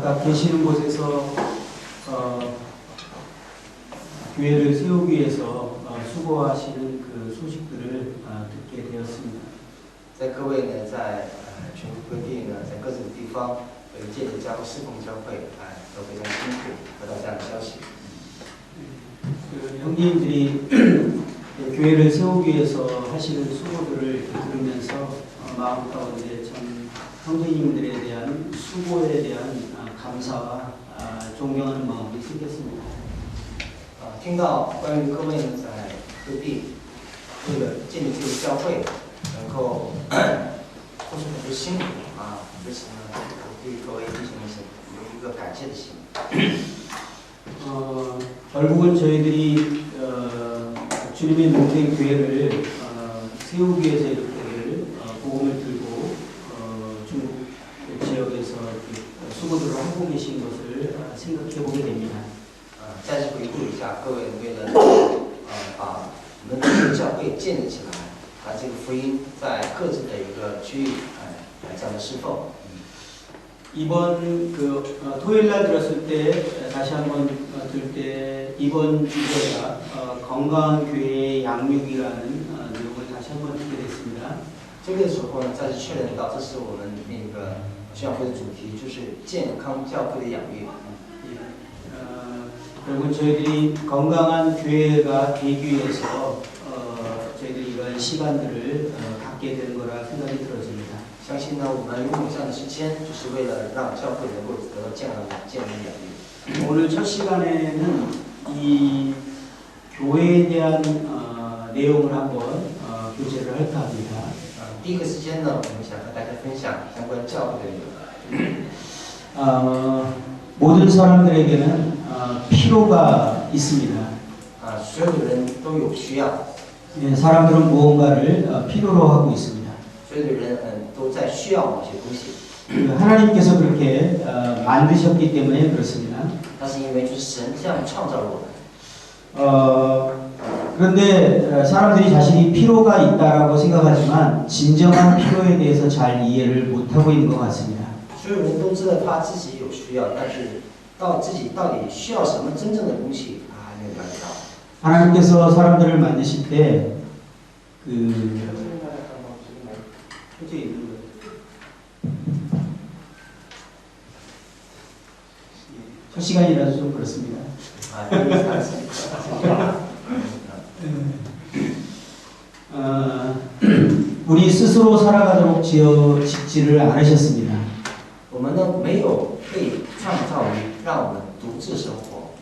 각각 계시는 곳에서 교회를 세우기 위해서 수고하시는 그 소식들을 듣게 되었습니다. 在各位呢，在全国各地呢，在各自的地方建立教会、侍奉教会，都非常辛苦，得到这样的消息。 그 형제님들이 교회를 세우기 위해서 하시는 수고들을 들으면서 마음 가운데 참 형제님들에 대한 수고에 대한 감사와 존경하는 마음이 생겼습니다. 听到关于各位呢在各地为了建立这个教会，能够付出很多辛苦因此呢，我对各位弟兄们有一个感谢的心。 결국은 저희들이 주님의 몸된 교회를 세우기 위해서 이렇게 복음을 들고 중국 지역에서 수고들을 하고 계신 것을 생각해 보게 됩니다. 再次回顾一下，各位为了把我们这个教会建立起来，把这个福音在各自的一个区域这样的侍奉。 이번 그 토요일 날 들었을 때 다시 한번 들 때 이번 주제가 건강한 교회의 양육이라는 내용을 다시 한번 듣게 됐습니다. 这个时候呢，再次确认到这是我们那个宣讲会的主题，就是健康教会的养育。 결국은 저희들이 건강한 교회가 되기 위해서 저희들이 이런 시간들을 갖게 되는 거라 생각이 들어집니다. 相信呢，我们拥有这样的时间，就是为了让教会能够得到健康的养育。 오늘 첫 시간에는 이 교회에 대한 내용을 한번 교제를 할까 합니다. 第一个时间呢，我们想和大家分享相关教会的内容。 모든 사람들에게는 필요가 있습니다. 所有的人都有需要。 사람들은 무언가를 필요로 하고 있습니다. 所有的人都在需要某些东西。 하나님께서 그렇게 만드셨기 때문에 그렇습니다. 那是因为就是神这样创造了我们。 그런데 사람들이 자신이 필요가 있다라고 생각하지만 진정한 필요에 대해서 잘 이해를 못하고 있는 것 같습니다. 所有人都知道他自己有需要，但是自己到底需要什么真正的东西还没有了解到。 하나님께서 사람들을 만드실 때 첫 시간이라서 좀 그렇습니다. 우리 스스로 살아가도록 짓지를 않으셨습니다. 我们呢没有被创造于让我们独自生活。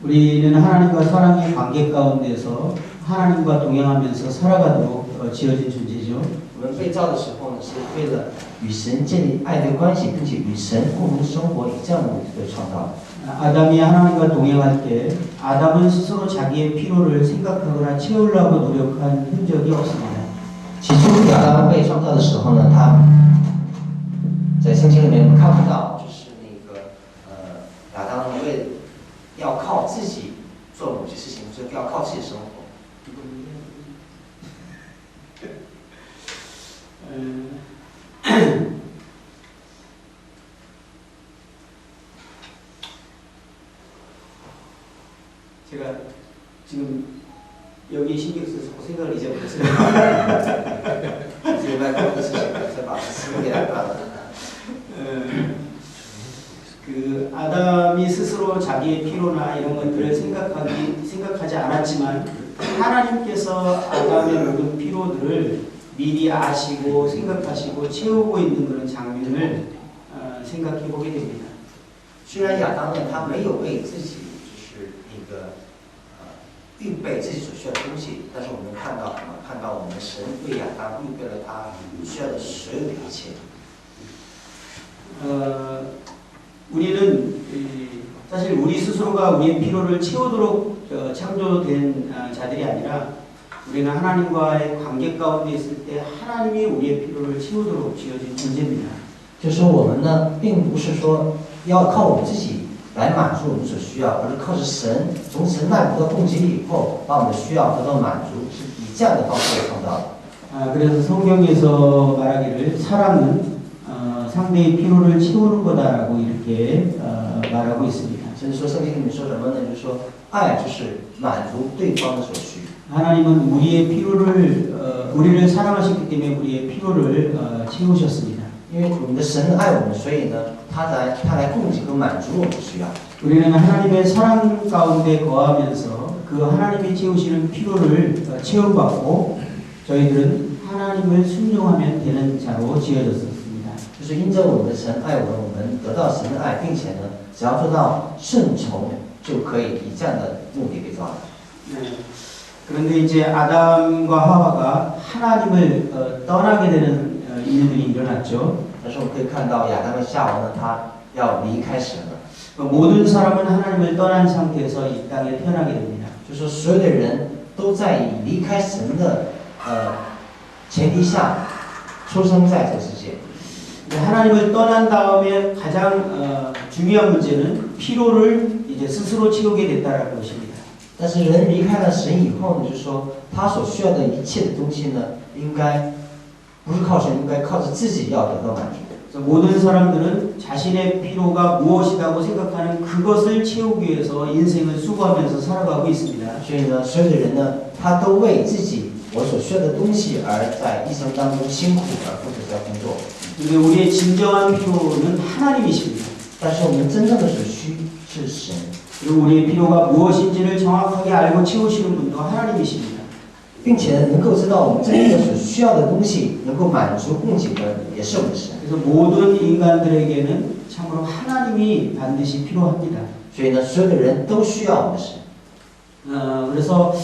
우리는 하나님과 사랑의 관계 가운데서 하나님과 동행하면서 살아가도록 지어진 존재죠. 我们被造的时候呢，是为了与神建立爱的关系，并且与神共同生活，以这样的目的被创造的。 아담이 하나님과 동행할 때 아담은 스스로 자기의 필요를 생각하거나 채우려고 노력한 흔적이 없습니다. 起初亚当被创造的时候呢，他在圣经里面看不到，就是那个亚当为要靠自己做某些事情，就是要靠自己生活。 제가 지금 여기 신경 써서 생각을 잊어버렸어요. 明白过的事情，再把思路给打断了。 그 아담이 스스로 자기의 필요나 이런 것들을 생각하지 않았지만 하나님께서 아담의 모든 필요들을 미리 아시고 생각하시고 채우고 있는 그런 장면을 생각해 보게 됩니다. 虽然亚当呢，他没有为自己就是那个预备自己所需要的东西，但是我们看到什么？看到我们神为亚当预备了他需要的所有的一切。 우리는 사실 우리 스스로가 우리의 필요를 채우도록 창조된 자들이 아니라 우리는 하나님과의 관계 가운데 있을 때 하나님이 우리의 필요를 채우도록 지어진 존재입니다. 就说我们呢，并不是说要靠我们自己来满足我们所需要，而是靠着神从神那里得到供给以后，把我们的需要得到满足，是以这样的方式来创造的。 그래서 성경에서 말하기를 사람은 상대의 필요를 채우는 거다라고 이렇게 말하고 있습니다. 甚至说圣经里面说什么呢？就是说爱就是满足对方的所需。 하나님은 우리의 필요를 우리를 사랑하셨기 때문에 우리의 필요를 채우셨습니다. 因为我们的神爱我们，所以呢，他来供给和满足我们的需要。 우리는 하나님의 사랑 가운데 거하면서 그 하나님이 채우시는 필요를 채움받고 저희들은 하나님을 순종하면 되는 자로 지어졌습니다. 就是因着我们的神爱我们，我们得到神的爱，并且呢，只要做到顺从，就可以以这样的目的被造的。 네. 그런데 이제 아담과 하와가 하나님을 떠나게 되는 일들이 일어났죠. 但是我们可以看到亚当和夏娃呢，他要离开神了。 모든 사람은 하나님을 떠난 상태에서 이 땅에 태어나게 됩니다. 就是所有的人都在以离开神的前提下出生在这个世界。 하나님을 떠난 다음에 가장 중요한 문제는 필요를 이제 스스로 채우게 됐다라는 것입니다. 但是人离开了神以后呢，就是说他所需要的一切的东西呢，应该不是靠神，应该靠着自己要得到满足。 모든 사람들은 자신의 필요가 무엇이라고 생각하는 그것을 채우기 위해서 인생을 수고하면서 살아가고 있습니다. 所以呢，所有的人呢，他都为自己我所需要的东西而在一生当中辛苦而付出在工作。 근데 우리의 진정한 필요는 하나님이십니다. 但是我们真正的所需是神。 그리고 우리의 필요가 무엇인지를 정확하게 알고 채우시는 분도 하나님이십니다. 并且能够知道我们真正的所需要的东西，能够满足供给的也是我们的神。 그래서 모든 인간들에게는 참으로 하나님이 반드시 필요합니다. 所以呢，所有的人都需要我们的神。 그래서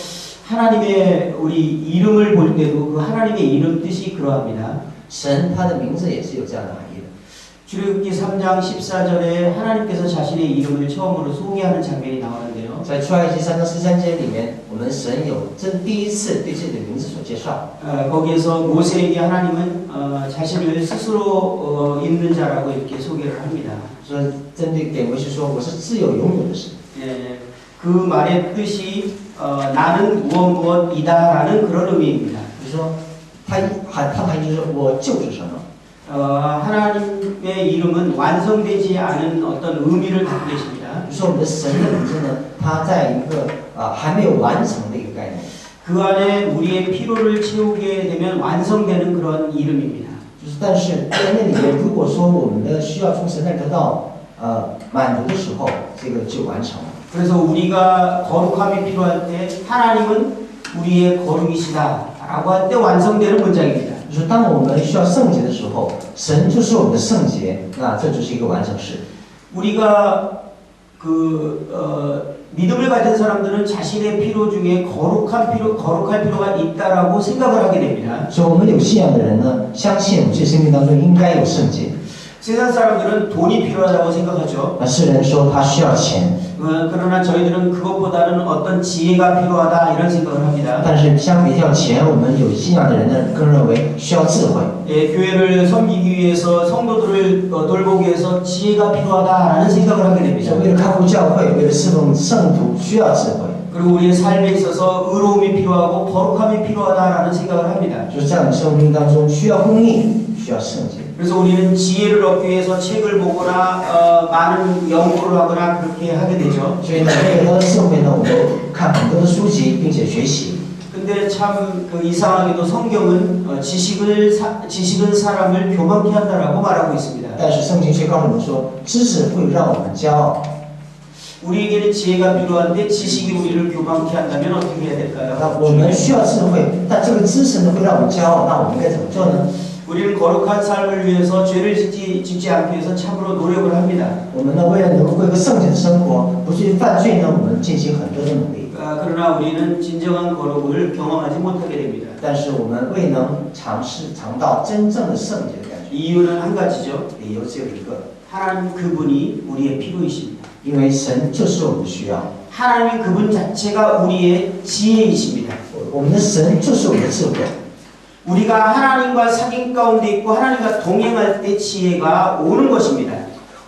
하나님의 우리 이름을 볼 때도 그 하나님의 이름 뜻이 그러합니다. 神他的名字也是有这样的含义的。 출애굽기 3장 14절에 하나님께서 자신의 이름을 처음으로 소개하는 장면이 나오는데요. 在出埃及3章13节里面，我们神有第一次对自己的名字所介绍。 거기에서 모세에게 하나님은 자신을 스스로 있는 자라고 이렇게 소개를 합니다. 说针对给摩西说，我是自有永有的神。 예, 그 말의 뜻이 나는 무엇이다라는 그런 의미입니다. 就是说，他的意就是我就是什么。 하나님의 이름은 완성되지 않은 어떤 의미를 갖고 계십니다. 就是我们的神的名字呢，它在一个还没有完成的一个概念。 그 안에 우리의 필요를 채우게 되면 완성되는 그런 이름입니다. 就是但是在那里面，如果说我们的需要从神那得到满足的时候，这个就完成了。 그래서 우리가 거룩함이 필요할 때 하나님은 우리의 거룩이시다라고 할 때 완성되는 문장입니다. 就是当我们需要圣洁的时候，神就是我们的圣洁，那这就是一个完成式。 우리가 믿음을 가진 사람들은 자신의 필요 중에 거룩할 필요가 있다라고 생각을 하게 됩니다. 所以我们有信仰的人呢，相信我们这生命当中应该有圣洁。 세상 사람들은 돈이 필요하다고 생각하죠. 那世人说他需要钱， 그러나 저희들은 그것보다는 어떤 지혜가 필요하다 이런 생각을 합니다. 但是相比较钱，我们有信仰的人呢，更认为需要智慧。 예, 교회를 섬기기 위해서 성도들을 돌보기 위해서 지혜가 필요하다라는 생각을 하게 됩니다. 为了看护教会，为了侍奉圣徒，需要智慧。 그리고 우리의 삶에 있어서 의로움이 필요하고 거룩함이 필요하다라는 생각을 합니다. 就是在我们生命当中需要公义，需要圣洁。 그래서 우리는 지혜를 얻기 위해서 책을 보거나 많은 연구를 하거나 그렇게 하게 되죠. 所以呢，为了得到智慧呢，我们看很多的书籍，并且学习。 근데 참 이상하게도 성경은 지식은 사람을 교만케 한다라고 말하고 있습니다. 但是圣经却告诉我们说，知识会让我们骄傲。 우리에게는 지혜가 필요한데 지식이 우리를 교만케 한다면 어떻게 해야 那 될까요? 我们需要智慧，但这个知识呢会让我们骄傲，那我们该怎么做呢？ 우리는 거룩한 삶을 위해서 죄를 짓지 않기 위해서 참으로 노력을 합니다. 我们呢为了能够过一个圣洁的生活，不去犯罪呢，我们进行很多的努力。 그러나 우리는 진정한 거룩을 경험하지 못하게 됩니다. 但是我们未能尝到真正的圣洁的感觉。 이유는 한 가지죠. 理由只有一个， 하나님 그분이 우리의 필요이십니다. 因为神就是我们的需要， 하나님 그분 자체가 우리의 지혜이십니다. 我们的神就是我们的智慧。 우리가 하나님과 사귐 가운데 있고 하나님과 동행할 때 지혜가 오는 것입니다.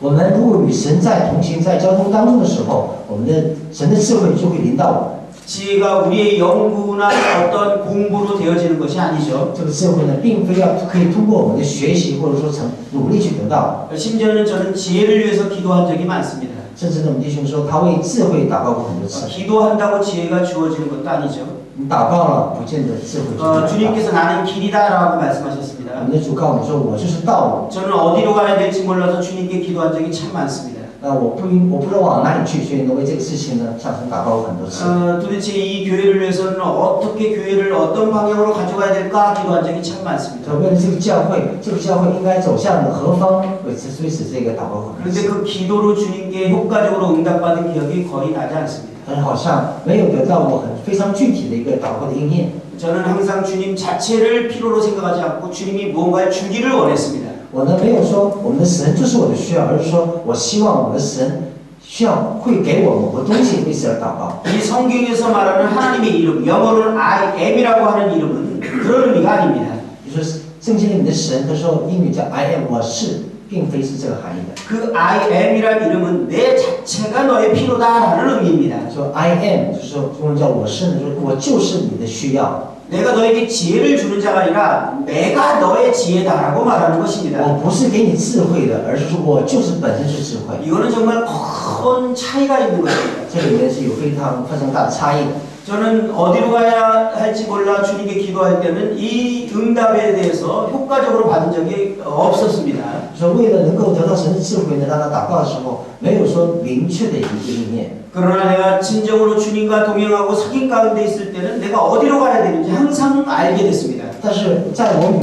我们如果与神在同行，在交通当中的时候，我们的神的智慧就会临到我们。 지혜가 우리의 연구나 어떤 공부로 되어지는 것이 아니죠. 这个智慧呢，并非要可以通过我们的学习或者说努力去得到。 심지어는 저는 지혜를 위해서 기도한 적이 많습니다. 甚至呢，我们弟兄说他为智慧祷告过很多次。 기도한다고 지혜가 주어지는 것도 아니죠. 你祷告了，不见得智慧就会来到。 주님께서 나는 길이다라고 我 말씀하셨습니다. 们的主告诉我们说，我就是道路。 저는 어디로 가야 될지 몰라서 주님께 기도한 적이 참 많습니다. 我不知道往哪里去，所以呢，为这个事情呢，向神祷告过很多次。 도대체 이 교회를 위해서는 어떻게 교회를 어떤 방향으로 가져가야 될까 기도한 적이 참 많습니다. 为了这个教会应该走向何方，为此这个祷告很多 그런데 次。 그 기도로 주님께 효과적으로 응답받은 기억이 거의 나지 않습니다. 但是好像没有得到过非常具体的一个祷告的应验。 저는 항상 주님 자체를 필요로 생각하지 않고 주님이 무언가를 주기를 원했습니다. 我呢没有说我们的神就是我的需要，而是说我希望我的神需要会给我某个东西，为此而祷告。 이 성경에서 말하는 하나님의 이름, 영어로는 I am이라고 하는 이름은 그런 의미가 아닙니다. 就说圣经里面的神，他说英语叫 I am， 我是，并非是这个含义的。 그 I am이라는 이름은 내 자체가 너의 필요다라는 의미입니다. 说 I am 就是说中文叫我是，就是我就是你的需要。 내가 너에게 지혜를 주는 자가 아니라 내가 너의 지혜다라고 말하는 것입니다. 我不是给你智慧的，而是说我就是本身是智慧。 이거는 정말 큰 차이가 있는 것입니다. 这里面是有非常大的差异的。 저는 어디로 가야 할지 몰라 주님께 기도할 때는 이 응답에 대해서 효과적으로 받은 적이 없었습니다. 说为了能够得到神的智慧呢，让他祷告的时候，没有说明确的一个应验。 그러나 내가 진정으로 주님과 동행하고 사귐 가운데 있을 때는 내가 어디로 가야 되는지 항상 알게 됐습니다. 但是在我们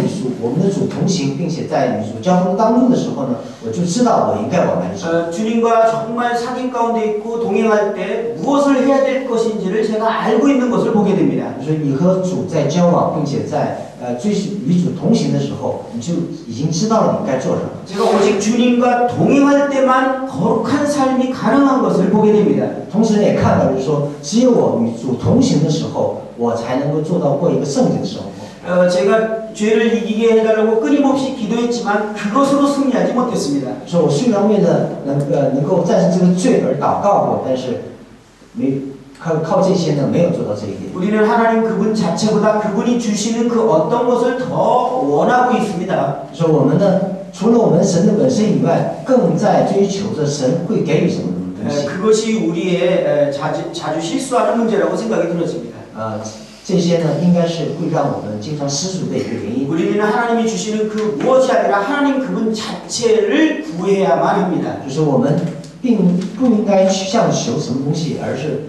的主同行，并且在与主交通当中的时候呢，我就知道我应该往哪里走。 주님과 정말 사귐 가운데 있고 동행할 때 무엇을 해야 될 것인지를 제가 알고 있는 것을 보게 됩니다. 就是你和主在交往，并且在与主同行的时候，你就已经知道了你该做什么。 제가 오직 주님과 동행할 때만 거룩한 삶이 가능한 것을 보게 됩니다. 同时也看到，就是说，只有我与主同行的时候，我才能够做到过一个圣洁的生活。 제가 죄를 이기게 해달라고 끊임없이 기도했지만 그것으로 승리하지 못했습니다. 说我虽然为了能够战胜这个罪而祷告过，但是靠这些呢，没有做到这一点。 우리는 하나님 그분 자체보다 그분이 주시는 그 어떤 것을 더 원하고 있습니다. 说我们呢，除了我们神的本身以外，更在追求着神会给予什么东西。 그것이 우리의 자주 실수하는 문제라고 생각이 들어집니다. 这些呢，应该是会让我们经常失足的一个原因。 우리는 하나님이 주시는 그 무엇이 아니라 하나님 그분 자체를 구해야만 합니다. 就是我们并不应该向求什么东西，而是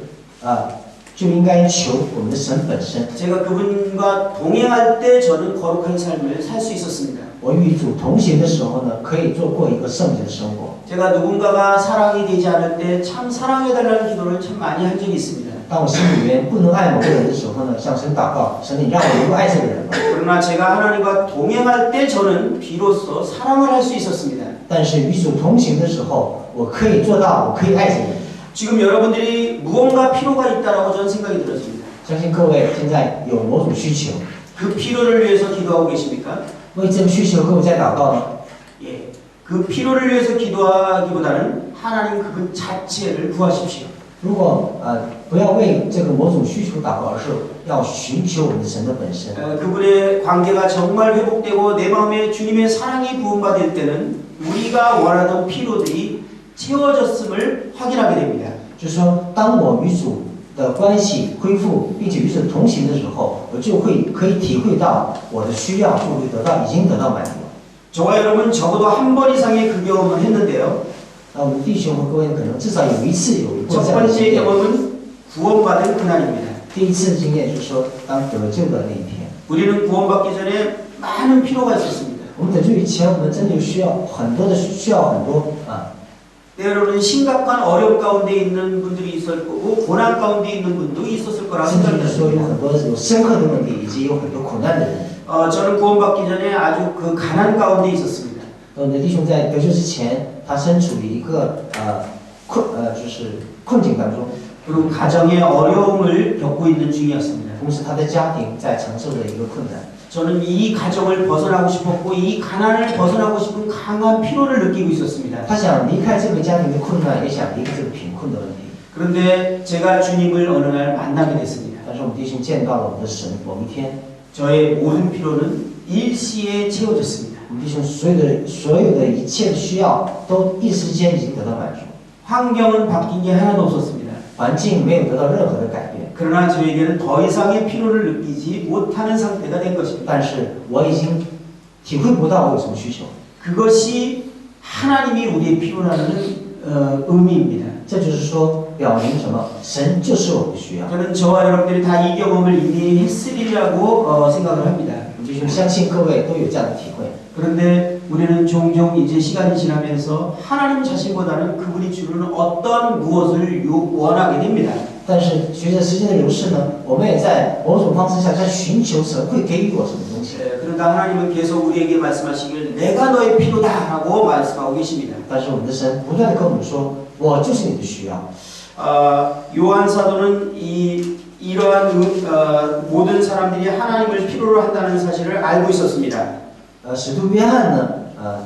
就应该求我们的神本身。 제가 그분과 동행할 때 저는 거룩한 삶을 살 수 있었습니다. 我与主同行的时候呢，可以做过一个圣洁的生活。 제가 누군가가 사랑이 되지 않을 때 참 사랑해달라는 기도를 참 많이 한 적이 있습니다. 当我心里面不能爱某个人的时候呢，向神祷告，神你让我能够爱这个人吧。 그러나 제가 하나님과 동행할 때 저는 비로소 사랑을 할 수 있었습니다. 但是与主同行的时候，我可以做到，我可以爱这个人。 지금 여러분들이 무언가 필요가 있다라고 저는 생각이 들었습니다. 相信各位现在有某种需求， 그 필요를 위해서 기도하고 계십니까? 为这个需求各位在祷告呢？ 예. 그 필요를 위해서 기도하기보다는 하나님 그분 자체를 구하십시오. 如果不要为这个某种需求祷告，而是要寻求我们的神的本身。 그분의 관계가 정말 회복되고 내 마음에 주님의 사랑이 부음받을 때는 우리가 원하던 필요들이 채워졌음을 확인하게 됩니다. 就是说，当我与主的关系恢复，并且与主同行的时候，我就可以体会到我的需要就会已经得到满足。 저와 여러분 적어도 한 번 이상의 그 경험을 했는데요. 那我们弟兄和各位可能至少有一次有过 첫 这样的经 번째 验。 경험은 구원받은 그날입니다. 第一次经验就是说，当得救的那一天， 우리는 구원받기 전에 많은 필요가 있었습니다. 我们得救以前，我们真的需要很多。 네, 여러분 심각한 어려움 가운데 있는 분들이 있을 거고 고난 가운데 있는 분도 있었을 거라고 甚至于说有 생각합니다. 很多有深刻的问题，以及有很多苦难的人。 저는 구원받기 전에 아주 그 가난 가운데 있었습니다. 我的弟兄在得救之前，他身处于一个就是困境当中， 그리고 가정의 어려움을 겪고 있는 중이었습니다. 同时他的家庭在承受着一个困难。 저는 이 가정을 벗어나고 싶었고 이 가난을 벗어나고 싶은 강한 필요를 느끼고 있었습니다. 他想离开这个家庭的困难，也想离开这个贫困的问题。 그런데 제가 주님을 어느 날 만나게 됐습니다. 但是我们弟兄见到了我们的神，某一天， 저의 모든 필요는 일시에 채워졌습니다. 我们弟兄所有的一切的需要都一时间已经得到满足， 환경은 바뀐 게 하나도 없었습니다. 环境没有得到任何的改变。 그러나 저에게는 더 이상의 필요를 느끼지 못하는 상태가 된 것입니다. 但是我已经体会不到我有什么需求， 그것이 하나님이 우리의 필요라는 의미입니다. 这就是说表明什么？神就是我们的需要。 저는 저와 여러분들이 다 이 경험을 이미 했으리라고 생각을 합니다. 我们弟兄相信各位都有这样的体会。 그런데 우리는 종종 이제 시간이 지나면서 하나님 자신보다는 그분이 주는 어떤 무엇을 원하게 됩니다. 但是随着时间的流逝呢，我们也在某种方式下在寻求神会给予我什么东西。 그러다 하나님은 계속 우리에게 말씀하시길 내가 너의 필요다라고 말씀하고 계십니다. 但是我们的神不断的跟我们说，我就是你的需要。 요한 사도는 이러한 모든 사람들이 하나님을 필요로 한다는 사실을 알고 있었습니다. 使徒约翰呢，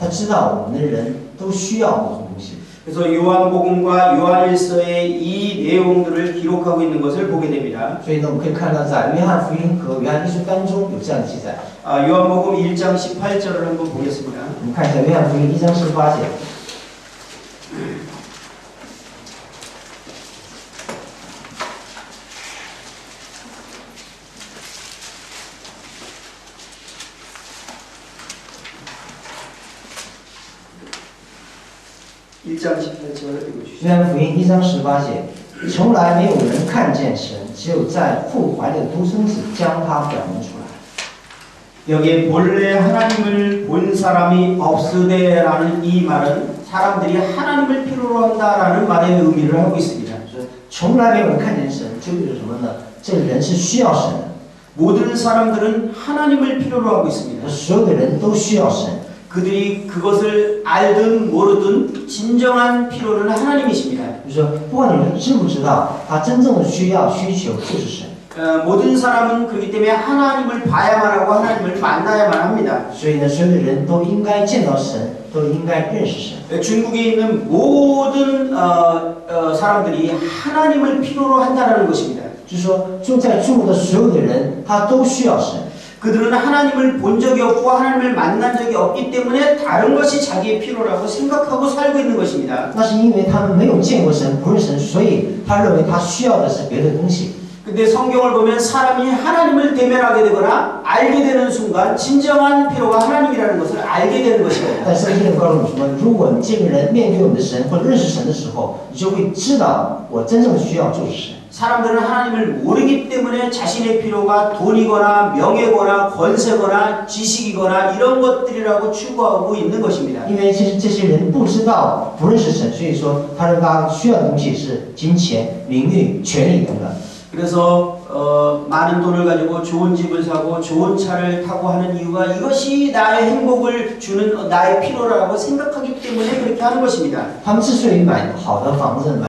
他知道我们的人都需要某种东西。 그래서 요한복음과 요한일서의 이 내용들을 기록하고 있는 것을 보게 됩니다. 所以呢，我们可以看到在约翰福音和约翰一书当中有这样的记载。 요한복음 1장 18절을 한번 보겠습니다. 我们看一下约翰福音1章18节。 1장 18절을 읽어주시죠. 约翰福音1章18节，从来没有人看见神，只有在父怀的独生子将他表明出来。 여기에 본래 하나님을 본 사람이 없으되라는 이 말은 사람들이 하나님을 필요로 한다라는 말의 의미를 하고 있습니다. 从来没有人看见神，就有什么呢？这人是需要神的， 모든 사람들은 하나님을 필요로 하고 있습니다. 所有的人都需要神。 그들이 그것을 알든 모르든 진정한 필요는 하나님이십니다. 就是说，不管你们知不知道，他真正的需求就是神。 모든 사람은 그렇기 때문에 하나님을 봐야만 하고 하나님을 만나야만 합니다. 所以呢，所有的人都应该见到神，都应该认识神。 중국에 있는 모든 사람들이 하나님을 필요로 한다는 것입니다. 就是说，住在中国的所有的人，他都需要神。 그들은 하나님을 본 적이 없고 하나님을 만난 적이 없기 때문에 다른 것이 자기의 필요라고 생각하고 살고 있는 것입니다. 那是因为他们没有见过神，不认识神，所以他认为他需要的是别的东西。 근데 성경을 보면 사람이 하나님을 대면하게 되거나 알게 되는 순간 진정한 필요가 하나님이라는 것을 알게 되는 것입니다. 但圣经里告诉我们什么？如果你这个人面对我们的神或认识神的时候，你就会知道我真正的需要就是神。 사람들은 하나님을 모르기 때문에 자신의 필요가 돈이거나 명예거나 권세거나 지식이거나 이런 것들이라고 추구하고 있는 것입니다. 因为其实这些人不知道、不认识神，所以说他认为他需要的东西是金钱、名誉、权利等等。 그래서 많은 돈을 가지고 좋은 집을 사고 좋은 차를 타고 하는 이유가 이것이 나의 행복을 주는 나의 필요라고 생각하기 때문에 그렇게 하는 것입니다. 他们之所以买好的房子、买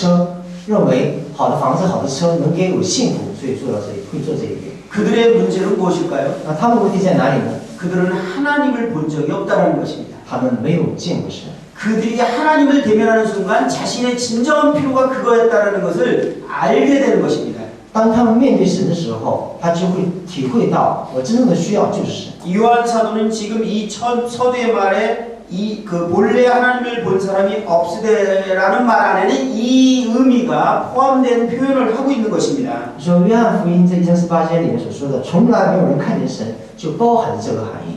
车，认为好的房子、好的车能给我幸福，所以做到这里，会做这一点。 그들의 문제는 무엇일까요? 那他们问题在哪里呢？ 그들은 하나님을 본 적이 없다는 것입니다. 他们没有见过神。 그들이 하나님을 대면하는 순간 자신의 진정한 필요가 그거였다는 것을 알게 되는 것입니다. 当他们面对神的时候，他就会体会到我真正的需要就是神。 요한 사도는 지금 이 서두의 말에 그 본래 하나님을 본 사람이 없으되라는 말 안에는 이 의미가 포함된 표현을 하고 있는 것입니다. 说约翰福音在1章18节里面所说的，从来没有人看见神，就包含这个含义。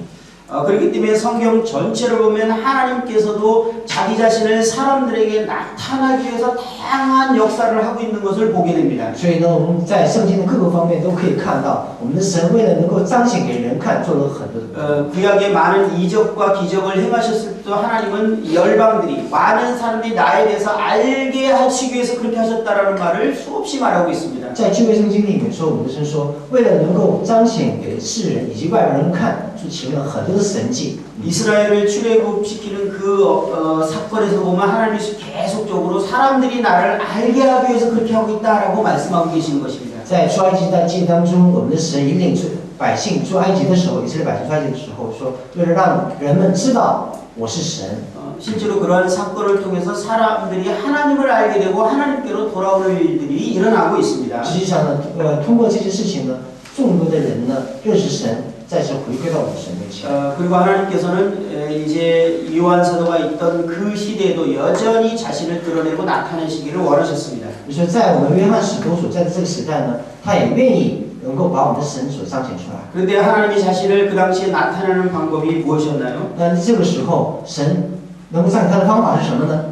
그렇기 때문에 성경 전체를 보면 하나님께서도 자기 자신을 사람들에게 나타나기 위해서 다양한 역사를 하고 있는 것을 보게 됩니다. 所以呢，我们在圣经的各个方面都可以看到，我们的神为了能够彰显给人看，做了很多的。 구약에 많은 이적과 기적을 행하셨을 때 하나님은 열방들이 많은 사람들이 나에 대해서 알게 하시기 위해서 그렇게 하셨다라는 말을 수없이 말하고 있습니다. 在旧约圣经里面说，我们的神说，为了能够彰显给世人以及外国人看，就行了很多的神迹。 이스라엘을 출애굽시키는 그 사건에서 보면 하나님이 계속적으로 사람들이 나를 알게 하기 위해서 그렇게 하고 있다라고 말씀하고 계시는 것입니다. 在出埃及记当中，我们的神引领百姓出埃及的时候，以色列百姓出埃及的时候说，为了让人们知道我是神。 실제로 그러한 사건을 통해서 사람들이 하나님을 알게 되고 하나님께로 돌아오는 일들이 일어나고 있습니다. 实际上呢，通过这些事情呢，众多的人呢认识神，再次回归到我们神面前。 그리고 하나님께서는 이제 요한 사도가 있던 그 시대에도 여전히 자신을 드러내고 나타내시기를 원하셨습니다. 就说在我们约翰使徒所在的这个时代呢，他也愿意能够把我们的神所彰显出来。 그런데 하나님이 자신을 그 당시에 나타내는 방법이 무엇이었나요? 那这个时候，神能够彰显他的方法是什么呢？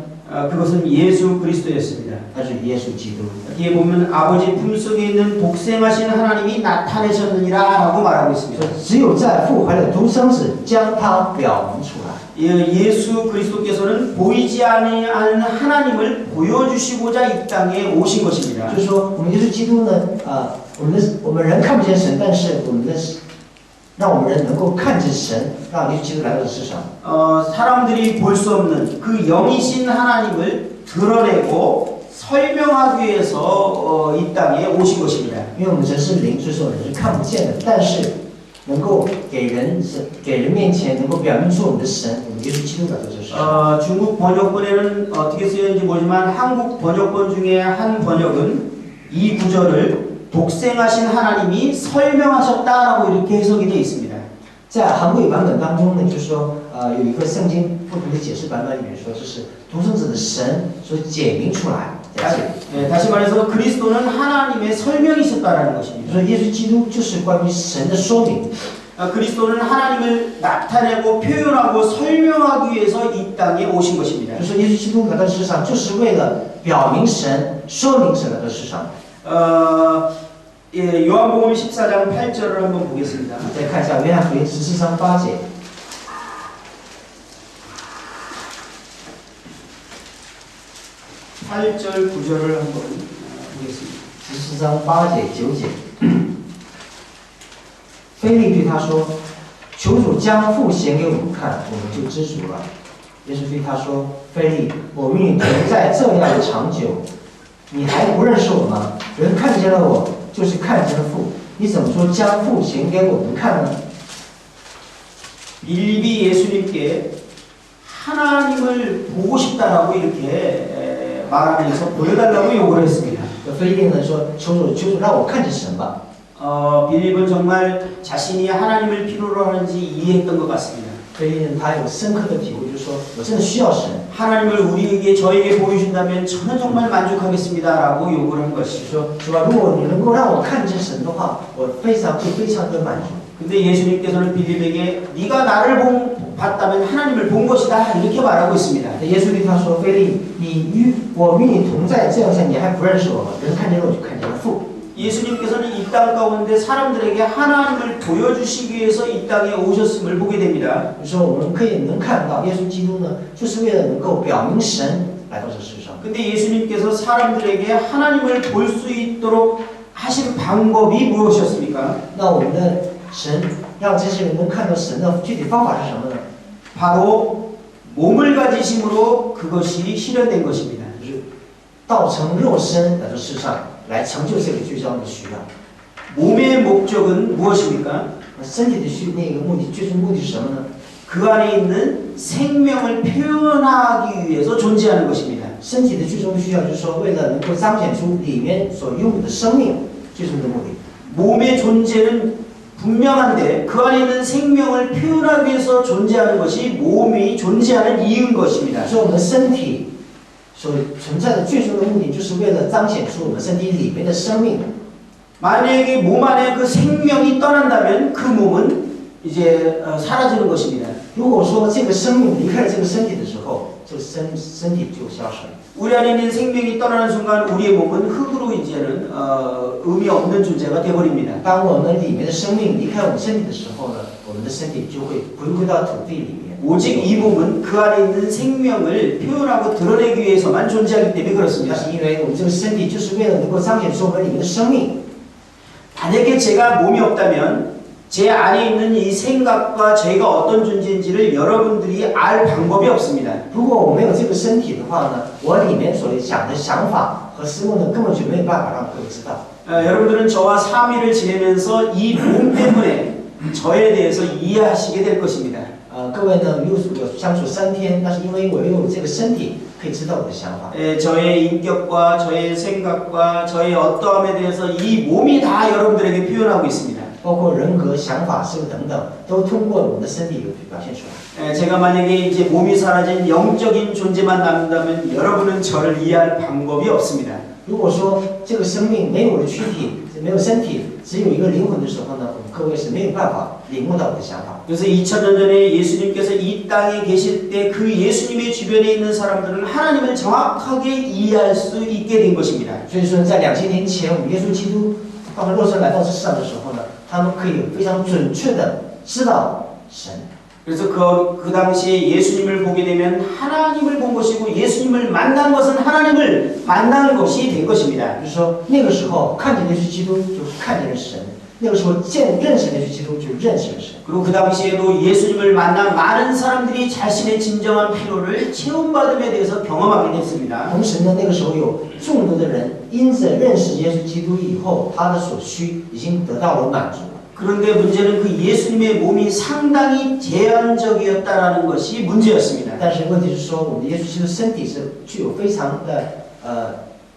그것은 예수 그리스도였습니다. 那是耶稣基督。 뒤에 보면 아버지 품속에 있는 복생하신 하나님이 나타내셨느니라라고 말하고 说 있습니다. 只有在父怀的独生子将他表明出来。 예수 그리스도께서는 보이지 않는 하나님을 보여주시고자 이 땅에 오신 것입니다. 就是说，我们耶稣基督呢，我们人看不见神，但是让我们人能够看见神，让耶稣基督来到这世上。 사람들이 볼 수 없는 그 영이신 하나님을 드러내고 설명하기 위해서 이 땅에 오신 것입니다. 因为我们人是灵，所以说我们是看不见的，但是能够给人面前能够表明出我们的神，我们耶稣基督来到这世上。 중국 번역본에는 어떻게 쓰여있는지 모르지만 한국 번역본 중에 한 번역은 이 구절을 독생하신 하나님이 설명하셨다라고 이렇게 해석이 되어 있습니다. 在韩国语版本当中呢，就是说，有一个圣经不同的解释版本里面说，这是独生子的神所解明出来。 다시 말해서 그리스도는 하나님의 설명이셨다라는 就 것입니다. 说耶稣基督就是关于神的说明。 그리스도는 하나님을 나타내고 표현하고 설명하기 위해서 이 땅에 오신 것입니다. 就说耶稣基督来到世上，就是为了表明神、说明神来到世上。 요한복음 14장 8절을 한번 보겠습니다. 再看一下约翰福音14章8节。 8절 9절을 한번 보겠습니다. 14章8节、9节。腓利对他说：“求主将父显给我们看，我们就知足了。”耶稣对他说：“腓利，我与你同在这样的长久，你还不认识我吗？人看见了我，就是看见了父。你怎么说将父显给我们看呢？” 빌립이 예수님께 하나님을 보고 싶다라고 이렇게 말하면서 보여달라고 요구를 했습니다. 腓利呢说：“求主让我看见神吧。” 빌립은 정말 자신이 하나님을 필요로 하는지 이해했던 것 같습니다. 腓利呢，他有深刻的体会，就是说我真的需要神。 하나님을 저에게 보여준다면 저는 정말 만족하겠습니다라고 요구를 한 것이죠. 说主啊，如果你能够让我看见神的话，我非常的满足。 근데 예수님께서는 빌립에게 네가 나를 봤다면 하나님을 본 것이다 이렇게 말하고 있습니다. 耶稣对他说：“腓利，我与你同在，这样你还不认识我吗？人看见了我就看见了父。” 예수님께서는 이 땅 가운데 사람들에게 하나님을 보여주시기 위해서 이 땅에 오셨음을 보게 됩니다. 就说我们能看到耶稣基督呢，就是为了能够表明神来到这世上。 근데 예수님께서 사람들에게 하나님을 볼 수 있도록 하신 방법이 무엇이었습니까? 那我们的神让这些人能看到神的具体方法是什么呢？ 바로 몸을 가지심으로 그것이 실현된 것입니다. 就是道成肉身来到世上，来成就这个最终的需要。 몸의 목적은 무엇입니까? 身体的那个目的，最终目的是什么呢？ 그 안에 있는 생명을 표현하기 위해서 존재하는 것입니다. 身体的最终的需要就是说，为了能够彰显出里面所拥有的生命，最终的目的。 몸의 존재는 분명한데 그 안에 있는 생명을 표현하기 위해서 존재하는 것이 몸이 존재하는 이유인 것입니다. 所以我们的身体所存在的最终的目的，就是为了彰显出我们身体里面的生命。 만약에 몸 안에 그 생명이 떠난다면 그 몸은 이제 사라지는 것입니다. 如果说这个生命离开了这个身体的时候，这个身体就消失了。 우리 안에 있는 생명이 떠나는 순간 우리의 몸은 흙으로 이제는 의미 없는 존재가 되어버립니다. 当我们里面的生命离开我们身体的时候呢，我们的身体就会回归到土地里面。 오직 이 몸은 그 안에 있는 생명을 표현하고 드러내기 위해서만 존재하기 때문에 그렇습니다. 但是因为我们这个身体就是为了能够彰显出我们里面的生命。 만약에 제가 몸이 없다면 제 안에 있는 이 생각과 저희가 어떤 존재인지를 여러분들이 알 방법이 없습니다. 如果我没有这个身体的话呢，我里面所想的想法和思路呢，根本就没有办法让各位知道。 여러분들은 저와 3일을 지내면서 이 몸 때문에 저에 대해서 이해하시게 될 것입니다. 各位呢有相处3天，那是因为我有这个身体可以知道我的想法。 저의 인격과 저의 생각과 저의 어떠함에 대해서 이 몸이 다 여러분들에게 표현하고 있습니다. 包括人格、想法、思维等等，都通过我们的身体有表现出来。 제가 만약에 이제 몸이 사라진 영적인 존재만 남는다면 여러분은 저를 이해할 방법이 없습니다. 如果说这个生命没有我的躯体，没有身体，只有一个灵魂的时候呢，我们各位是没有办法领悟到我的想法。 그래서 2000년 전에 예수님께서 이 땅에 계실 때 그 예수님의 주변에 있는 사람들은 하나님을 정확하게 이해할 수 있게 된 것입니다. 所以说，在2000年前，我们耶稣基督他们肉身来到这世上的时候呢，他们可以非常准确的知道神。 그래서 그 당시에 예수님을 보게 되면 하나님을 본 것이고 예수님을 만난 것은 하나님을 만난 것이 된 것입니다. 就是说，那个时候看见耶稣基督就看见了神，那个时候认识耶稣基督就认识了神。 그리고 그 당시에도 예수님을 만난 많은 사람들이 자신의 진정한 필요를 체험받음에 대해서 경험하게 됐습니다. 同时呢，那个时候有众多的人因着认识耶稣基督以后，他的所需已经得到了满足。 그런데 문제는 그 예수님의 몸이 상당히 제한적이었다라는 것이 문제였습니다. 但是问题是说，我们的耶稣基督身体是具有非常的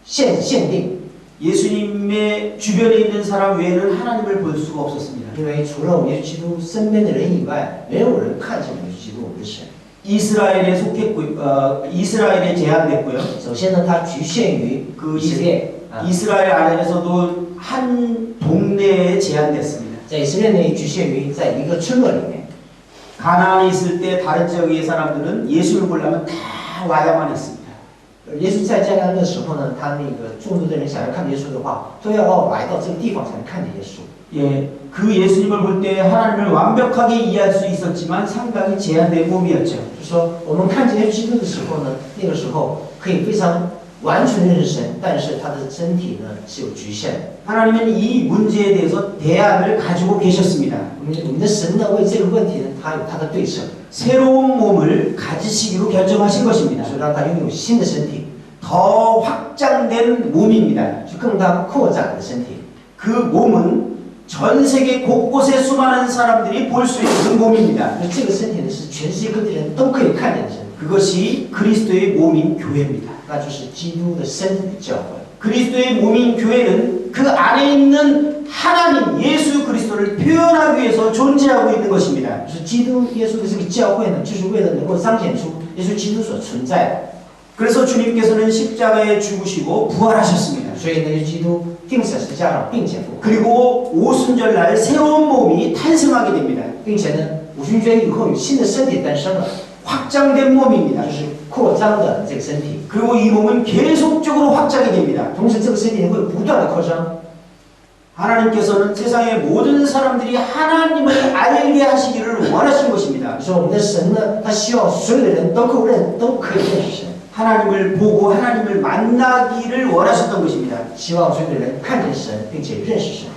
限定， 예수님의 주변에 있는 사람 외에는 하나님을 볼 수가 없었습니다. 因为除了我们耶稣基督身边的人以外，没有人看见我们耶稣基督我们的神。 이스라엘에 속했고 이스라엘에 제한됐고요. 首先呢，它局限于以色列， 이스라엘 안에서도 한 동네에 제한됐습니다. 在以色列内局限于在一个村落里面。 가나안에 있을 때 다른 지역의 사람들은 예수를 보려면 다 와야만 했습니다. 耶稣在迦南的时候呢，他那个众多的人想要看耶稣的话，都要来到这个地方才能看见耶稣。 예, 그 예수님을 볼 때 하나님을 완벽하게 이해할 수 있었지만 상당히 제한된 몸이었죠. 就说我们看见耶稣基督的时候呢，那个时候可以非常完全认识神，但是他的身体呢是有局限的。 하나님은 이 문제에 대해서 대안을 가지고 계셨습니다. 我们的神呢为这个问题呢，他有他的对策， 새로운 몸을 가지시기로 결정하신 것입니다. 所以让他拥有新的身体， 더 확장된 몸입니다. 就更大扩展的身体。 그 몸은 전 세계 곳곳에 수많은 사람들이 볼 수 있는 몸입니다. 那这个身体呢是全世界各地人都可以看见的身体， 그것이 그리스도의 몸인 교회입니다. 那就是基督的身体教会。 그리스도의 몸인 교회는 그 안에 있는 하나님 예수 그리스도를 표현하기 위해서 존재하고 있는 것입니다. 就是基督耶稣的这个教会呢，就是为了能够彰显出耶稣基督所存在的。 그래서 주님께서는 십자가에 죽으시고 부활하셨습니다. 所以呢，耶稣基督定死十架上，并且复活， 그리고 오순절날 새로운 몸이 탄생하게 됩니다. 并且呢，五旬节以后有新的身体诞生了， 확장된 몸입니다. 就是扩张的这个身体。 그리고 이 몸은 계속적으로 확장이 됩니다. 同时，这个身体会不断的扩张。 하나님께서는 세상의 모든 사람들이 하나님을 알게 하시기를 원하신 것입니다. 说我们的神呢，他希望所有的人都可以认识神， 하나님을 보고 하나님을 만나기를 원하셨던 것입니다. 希望所有的人看见神，并且认识神。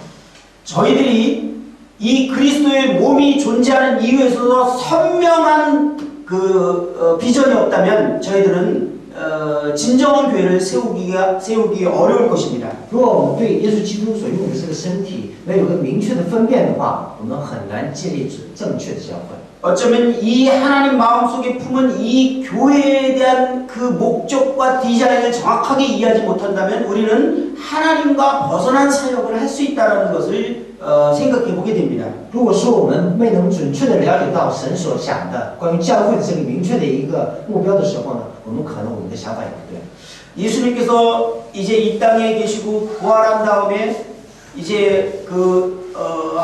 저희들이 이 그리스도의 몸이 존재하는 이유에 있어서 선명한 비전이 없다면 저희들은 진정한 교회를 세우기 어려울 것입니다. 如果我们对耶稣基督所用的这个身体没有个明确的分辨的话，我们很难建立正确的教会。 어쩌면 이 하나님 마음속에 품은 이 교회에 대한 그 목적과 디자인을 정확하게 이해하지 못한다면 우리는 하나님과 벗어난 사역을 할 수 있다는 것을 생각해 보게 됩니다. 如果说我们没能准确的了解到神所想的关于教会的这个明确的一个目标的时候呢，我们们的想法也不对。 예수님께서 이제 이 땅에 계시고 부활한 다음에 이제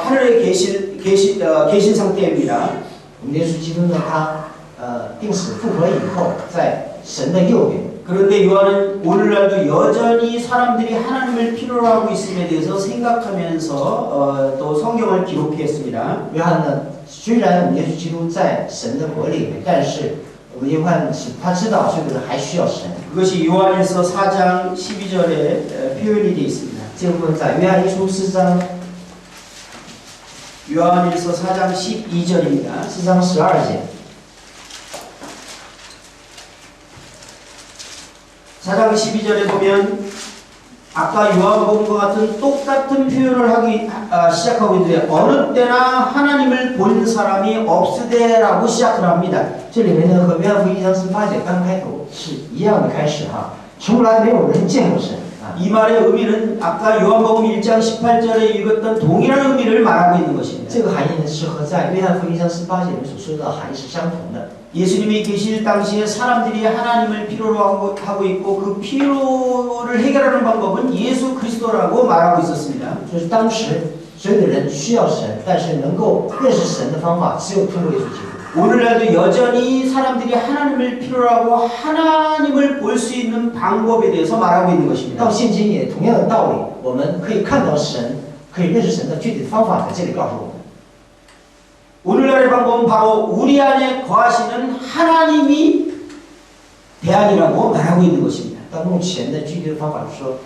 하늘에 계신 상태입니다. 我们耶稣基督呢，他定死复活以后，在神的右边。 그런데 요한은 오늘날도 여전히 사람들이 하나님을 필요로 하고 있음에 대해서 생각하면서 또 성경을 기록했습니다. 约翰呢，虽然我们耶稣基督在神的国里面，但是我们约翰是他知道所有的人还需要神。 그것이 요한일서 4장 12절에 표현이 되어 있습니다. 这部分在约翰一书4章 요한일서 4장 12절입니다. 4章12节。 4장 12절에 보면 아까 요한복음과 같은 똑같은 표현을 하기 시작하고 있는데 어느 때나 하나님을 본 사람이 없으되라고 시작을 합니다. 这里面呢和约翰福音1章18节刚开头是一样的开始哈，从来没有人见过神啊。 이 말의 의미는 아까 요한복음 1장 18절에 읽었던 동일한 의미를 말하고 있는 것입니다. 这个含义呢是和在约翰福音1章18节里面所说的含义是相同的。 예수님이 계실 당시에 사람들이 하나님을 필요로 하고 있고 그 필요를 해결하는 방법은 예수 그리스도라고 말하고 있었습니다. 就是当时所有的人需要神，但是能够认识神的方法只有通过耶稣基督。 오늘날도 여전히 사람들이 하나님을 필요로 하고 하나님을 볼 수 있는 방법에 대해서 말하고 있는 到 것입니다. 现今也同样的道理，我们可以看到神，可以认识神的具体的方法在这里告诉我们。 오늘날의 방법은 바로 우리 안에 거하시는 하나님이 대안이라고 말하고 있는 것입니다. 到目前的具体的方法就是说，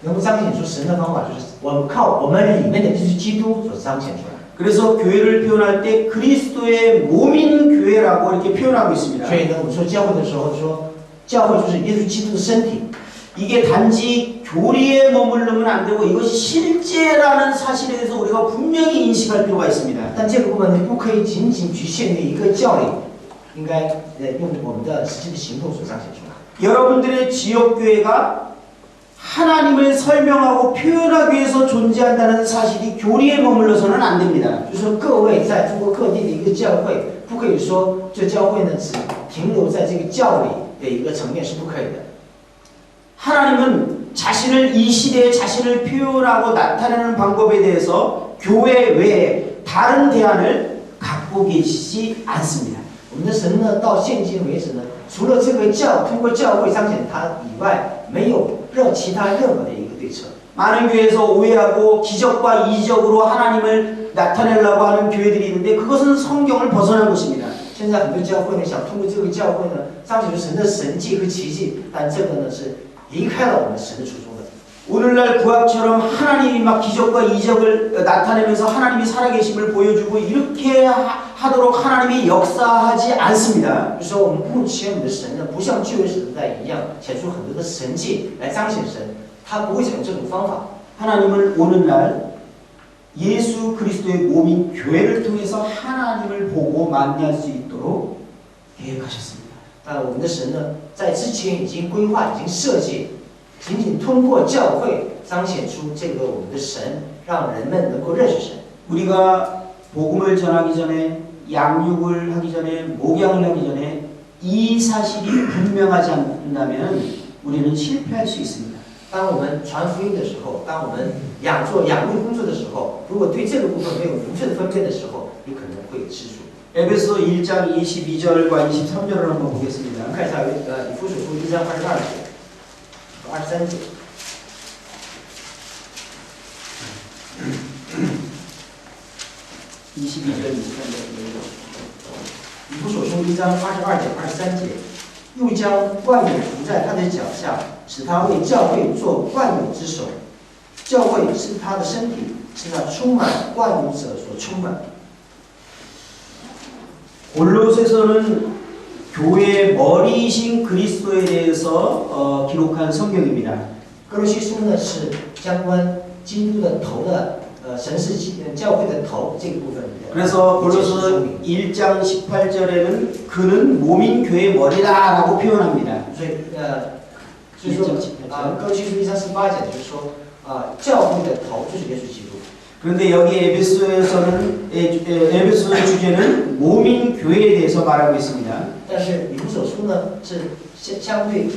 能够彰显出神的方法，就是我们靠我们里面的就是基督所彰显出来。 그래서 교회를 표현할 때 그리스도의 몸인 교회라고 이렇게 표현하고 있습니다. 所以呢，我们说教会的时候说，教会就是耶稣基督的身体。 이게 단지 교리에 머무르면 안 되고 이것이 실제라는 사실에 대해서 우리가 분명히 인식할 필요가 있습니다. 但这个部分呢，不可以仅仅局限于一个教理，应该用我们的实际的行动所彰显出来。 여러분들의 지역교회가 하나님을 설명하고 표현하기 위해서 존재한다는 사실이 교리에 머물러서는 안 됩니다. 就是说，各位在中国各地的一个教会，不可以说这教会呢只停留在这个教理的一个层面是不可以的。 하나님은 자신을 이 시대에 자신을 표현하고 나타내는 방법에 대해서 교회 외에 다른 대안을 갖고 계시지 않습니다. 我们的神呢，到现今为止呢，除了这个通过教会彰显他以外，没有其他任何的一个对策。 많은 교회에서 오해하고 기적과 이적으로 하나님을 나타내려고 하는 교회들이 있는데 그것은 성경을 벗어난 것입니다. 现在很多教会呢，想通过这个教会呢，彰显出神的神迹和奇迹，但这个呢是离开了我们神的初衷的。 오늘날 구약처럼 하나님이 막 기적과 이적을 나타내면서 하나님이 살아계심을 보여주고 이렇게 하도록 하나님이 역사하지 않습니다. 就说我们目前我们的神呢，不像旧约时代一样显出很多的神迹来彰显神，他不会采用这种方法。 하나님은 오늘날 예수 그리스도의 몸인 교회를 통해서 하나님을 보고 만날 수 있도록 계획하셨습니다. 但我们的神呢，在之前已经规划、已经设计，仅仅通过教会彰显出这个我们的神，让人们能够认识神。 우리가 복음을 전하기 전에 양육을 하기 전에 목양을 하기 전에 이 사실이 분명하지 않는다면 우리는 실패할 수 있습니다. 当我们传福音的时候，当我们做养育工作的时候，如果对这个部分没有明确的分辨的时候，你可能会吃醋。 에베소 1장 22절과 23절을 한번 보겠습니다. 我们看一下以弗所书1章22节和23节。 22절 23절 以弗所书1章22节23节，又将万有伏在他的脚下，使他为教会做万有之首。教会是他的身体，是他充满万有者所充满。 골로새서는 교회의 머리이신 그리스도에 대해서 기록한 성경입니다. 哥罗西书呢是将关基督的头的神是教会的头这个部分。 그래서 골로새 1장 18절에는 그는 몸인 교회의 머리다라고 표현합니다. 所以说哥罗西书1章18节就是说教会的头就是耶稣基督。 그런데 여기 에베소에서는 에베소의 주제는 몸인 교회에 대해서 말하고 있습니다. 但是以弗所书呢是相对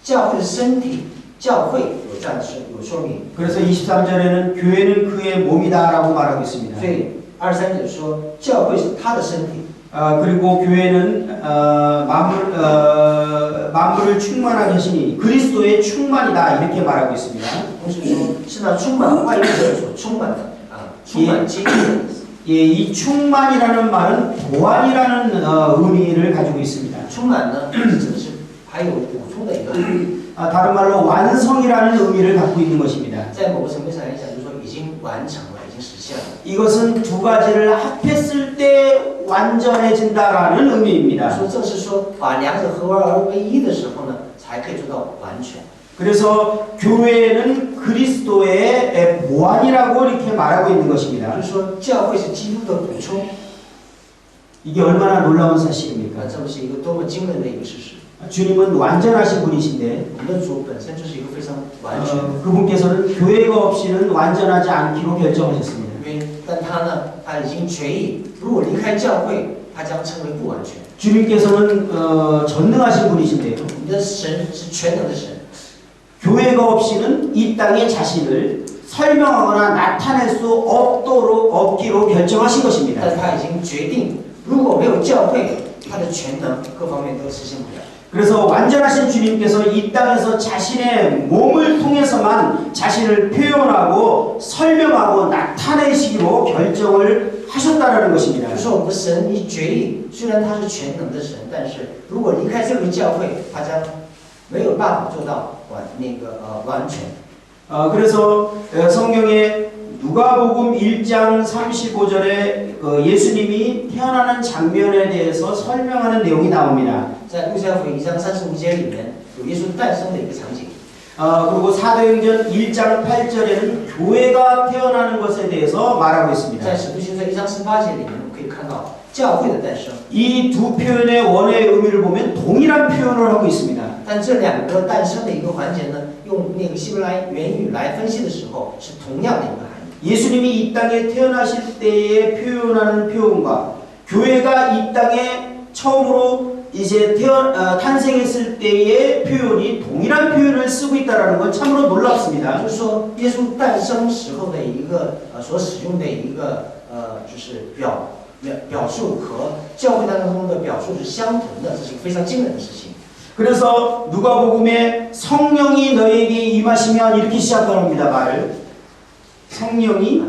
教会的身体，教会有这样有说明。 그래서 23절에는 교회는 그의 몸이다라고 말하고 있습니다. 所以23节说教会是他的身体。 그리고 교회는 만물을 충만하게 하시니 그리스도의 충만이다 이렇게 말하고 있습니다. 同时说是那充满万有者所充满的充满基督的意思。 예, 이 충만이라는 말은 보완이라는 의미를 가지고 있습니다. 充满呢指的是还有补充的一个含义。 다른 말로 완성이라는 의미를 갖고 있는 것입니다. 在某个层面上来讲，就是说已经完成了，已经实现了。 이것은 두 가지를 합했을 때 완전해진다라는 의미입니다. 说正是说把两者合而为一的时候呢，才可以做到完全。 그래서 교회는 그리스도의 보완이라고 이렇게 말하고 있는 것입니다. 就是说教会是基督的补充， 이게 얼마나 놀라운 사실입니까? 这不是一个多么惊人的一个事实。 주님은 완전하신 분이신데 我们的主本身就是一个非常完全的， 그분께서는 교회가 없이는 완전하지 않기로 결정하셨습니다. 因为但他呢，他已经决意，如果离开教会，他将成为不完全。 주님께서는 전능하신 분이신데요. 我们的神是全能的神， 교회가 없이는 이 땅에 자신을 설명하거나 나타낼 수 없기로 결정하신 것입니다. 但他已经决定，如果没有教会，他的全能各方面都实现不了。 그래서 완전하신 주님께서 이 땅에서 자신의 몸을 통해서만 자신을 표현하고 설명하고 나타내시기로 결정을 하셨다라는 것입니다. 就是我们的神已决意，虽然他是全能的神，但是如果离开这个教会，他将没有办法做到完全。 그래서 성경에 누가복음 1장 35절에 예수님이 태어나는 장면에 대해서 설명하는 내용이 나옵니다. 在路加福音1章35节里面有耶稣诞生的一个场景。 그리고 사도행전 1장 8절에는 교회가 태어나는 것에 대해서 말하고 있습니다. 在使徒行传1章18节里面，我们可以看到教会的诞生。 이 두 표현의 원어의 의미를 보면 동일한 표현을 하고 있습니다. 但这两个诞生的一个环节呢，用那个希伯来原语来分析的时候，是同样的一个含义。 예수님이 이 땅에 태어나실 때에 표현하는 표현과 교회가 이 땅에 처음으로 이제 탄생했을 때의 표현이 동일한 표현을 쓰고 있다는 건 참으로 놀랍습니다. 就是说，耶稣诞生时候的一个所使用的一个就是表述和教会当中的表述是相同的，这是一个非常惊人的事情。 그래서 누가복음에 성령이 너에게 임하시면 이렇게 시작합니다. 말을 성령이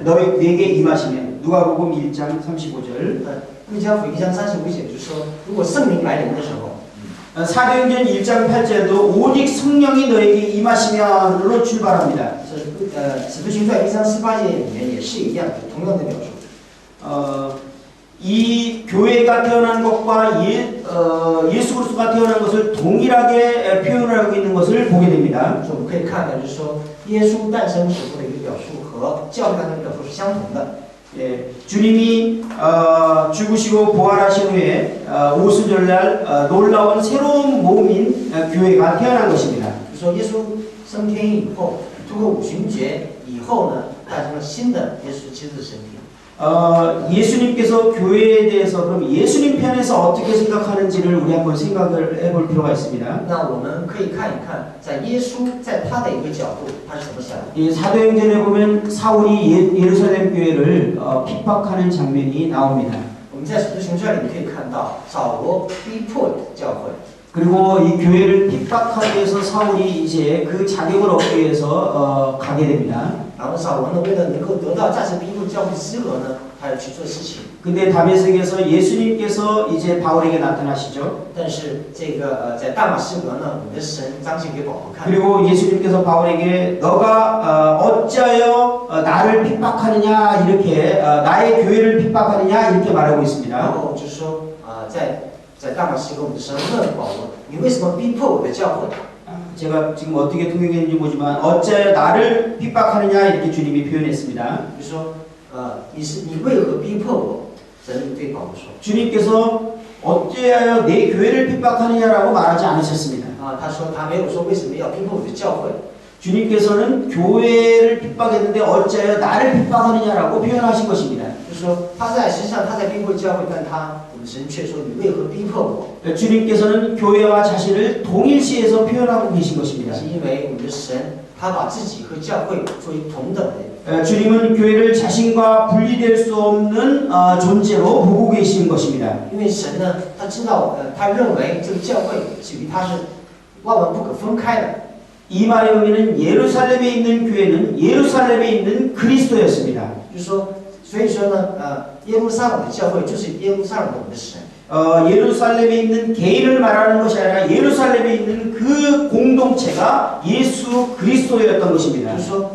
너에게 임하시면 누가복음 1장 35절 路加福音1章35节就是说，如果圣灵来临的时候， 사도행전 1장 8절도 오직 성령이 너에게 임하시면으로 출발합니다. 使徒行传1章18节里面也是一样，同样的表述。 이 교회가 태어난 것과 예수 그리스도가 태어난 것을 동일하게 표현을 하고 있는 것을 보게 됩니다. 我们可以看到，就是说耶稣诞生时候的一个表述和教会当中的表述是相同的。 예, 주님이 죽으시고 부활하신 후에 오순절날 놀라운 새로운 몸인 교회가 태어난 것입니다. 就说耶稣升天以后，通过五旬节以后呢，诞生了新的耶稣基督的身体。 예수님께서 교회에 대해서 그럼 예수님 편에서 어떻게 생각하는지를 우리 한번 생각을 해볼 필요가 있습니다. 那我们可以看一看，在耶稣在他的一个角度，他是怎么想的。 이 사도행전에 보면 사울이 예루살렘 교회를 핍박하는 장면이 나옵니다. 我们在使徒行传里面可以看到，扫罗逼迫教会， 그리고 이 교회를 핍박하기 위해서 사울이 이제 그 자격을 얻기 위해서 가게 됩니다. 然后扫罗呢，为了能够得到再次逼迫教会的资格呢，他要去做事情。 근데 다메섹에서 예수님께서 이제 바울에게 나타나시죠. 但是这个在大马士革呢，我们的神彰显给保罗看。 그리고 예수님께서 바울에게 너가 어찌하여 나를 핍박하느냐 이렇게 나의 교회를 핍박하느냐 이렇게 말하고 然 있습니다. 后就是说在大马士革，我们的神问保罗，你为什么逼迫我的教会？ 제가 지금 어떻게 통역했는지 모르지만 어찌하여 나를 핍박하느냐 이렇게 주님이 표현했습니다. 就是说你为何逼迫我？神对保罗说。 주님께서 어찌하여 내 교회를 핍박하느냐라고 말하지 않으셨습니다. 他说他没有说为什么要逼迫我的教会。 주님께서는 교회를 핍박했는데 어찌하여 나를 핍박하느냐라고 표현하신 것입니다. 就是说实际上他在逼迫教会，但我们神却说你为何逼迫我？ 주님께서는 교회와 자신을 동일시해서 표현하고 계신 것입니다. 是因为我们的神他把自己和教会作为同等的。 주님은 교회를 자신과 분리될 수 없는 존재로 보고 계시는 것입니다. 因为神呢，他知道，他认为这个教会是与他是万万不可分开的。 이 말의 의미는 예루살렘에 있는 교회는 예루살렘에 있는 그리스도였습니다. 就是说，所以说呢，耶路撒冷的教会就是耶路撒冷的我们的神。 예루살렘에 있는 개인을 말하는 것이 아니라 예루살렘에 있는 그 공동체가 예수 그리스도였던 것입니다. 就是说，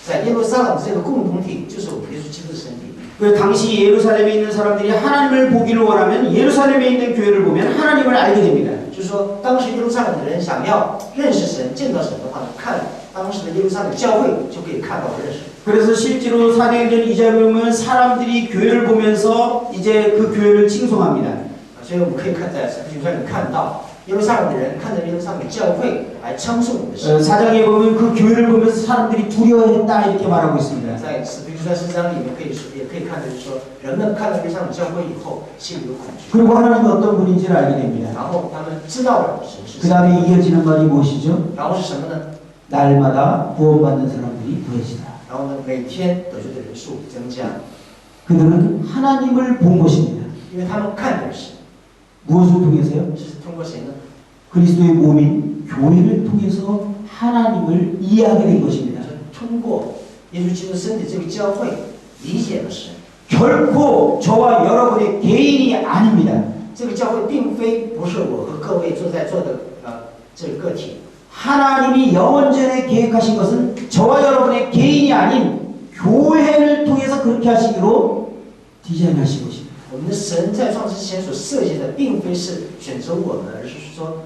在耶路撒冷这个共同体就是我们耶稣基督的身体。그 당시 예루살렘에 있는 사람들이 하나님을 보기를 원하면 예루살렘에 있는 교회를 보면 하나님을 알게 됩니다. 就是说，当时耶路撒冷的人想要认识神、见到神的话，看当时的耶路撒冷教会就可以看到和认识。 그래서 실제로 사도행전 2장에 보면 사람들이 교회를 보면서 이제 그 교회를 칭송합니다. 所以我们可以看在使徒行传里看到耶路撒冷的人看着耶路撒冷教会来称颂我们的神。 4장에 보면 그 교회를 보면서 사람들이 두려워했다 이렇게 말하고 있습니다. 在使徒行传4章里面也可以看到，就是说人们看到耶路撒冷教会以后，心里有恐惧， 그리고 하나님이 어떤 분인지를 알게 됩니다. 然后他们知道了神是 그 谁， 다음에 이어지는 말이 무엇이죠? 然后是什么呢？ 날마다 구원받는 사람들이 더해지다. 然后呢，每天得救的人数增加， 그들은 하나님을 본 것입니다. 因为他们看见神， 무엇을 통해서요? 是通过谁呢？ 그리스도의 몸인 교회를 통해서 하나님을 이해하게 된 것입니다. 通过耶稣基督身体这个教会理解了神。 결코 저와 여러분의 개인이 아닙니다. 这个教会并非不是我和各位坐的这个个体， 하나님이 영원전에 계획하신 것은 저와 여러분의 개인이 아닌 교회를 통해서 그렇게 하시기로 디자인하신 것입니다. 我们的神在创世之前所设计的，并非是选择我们，而是说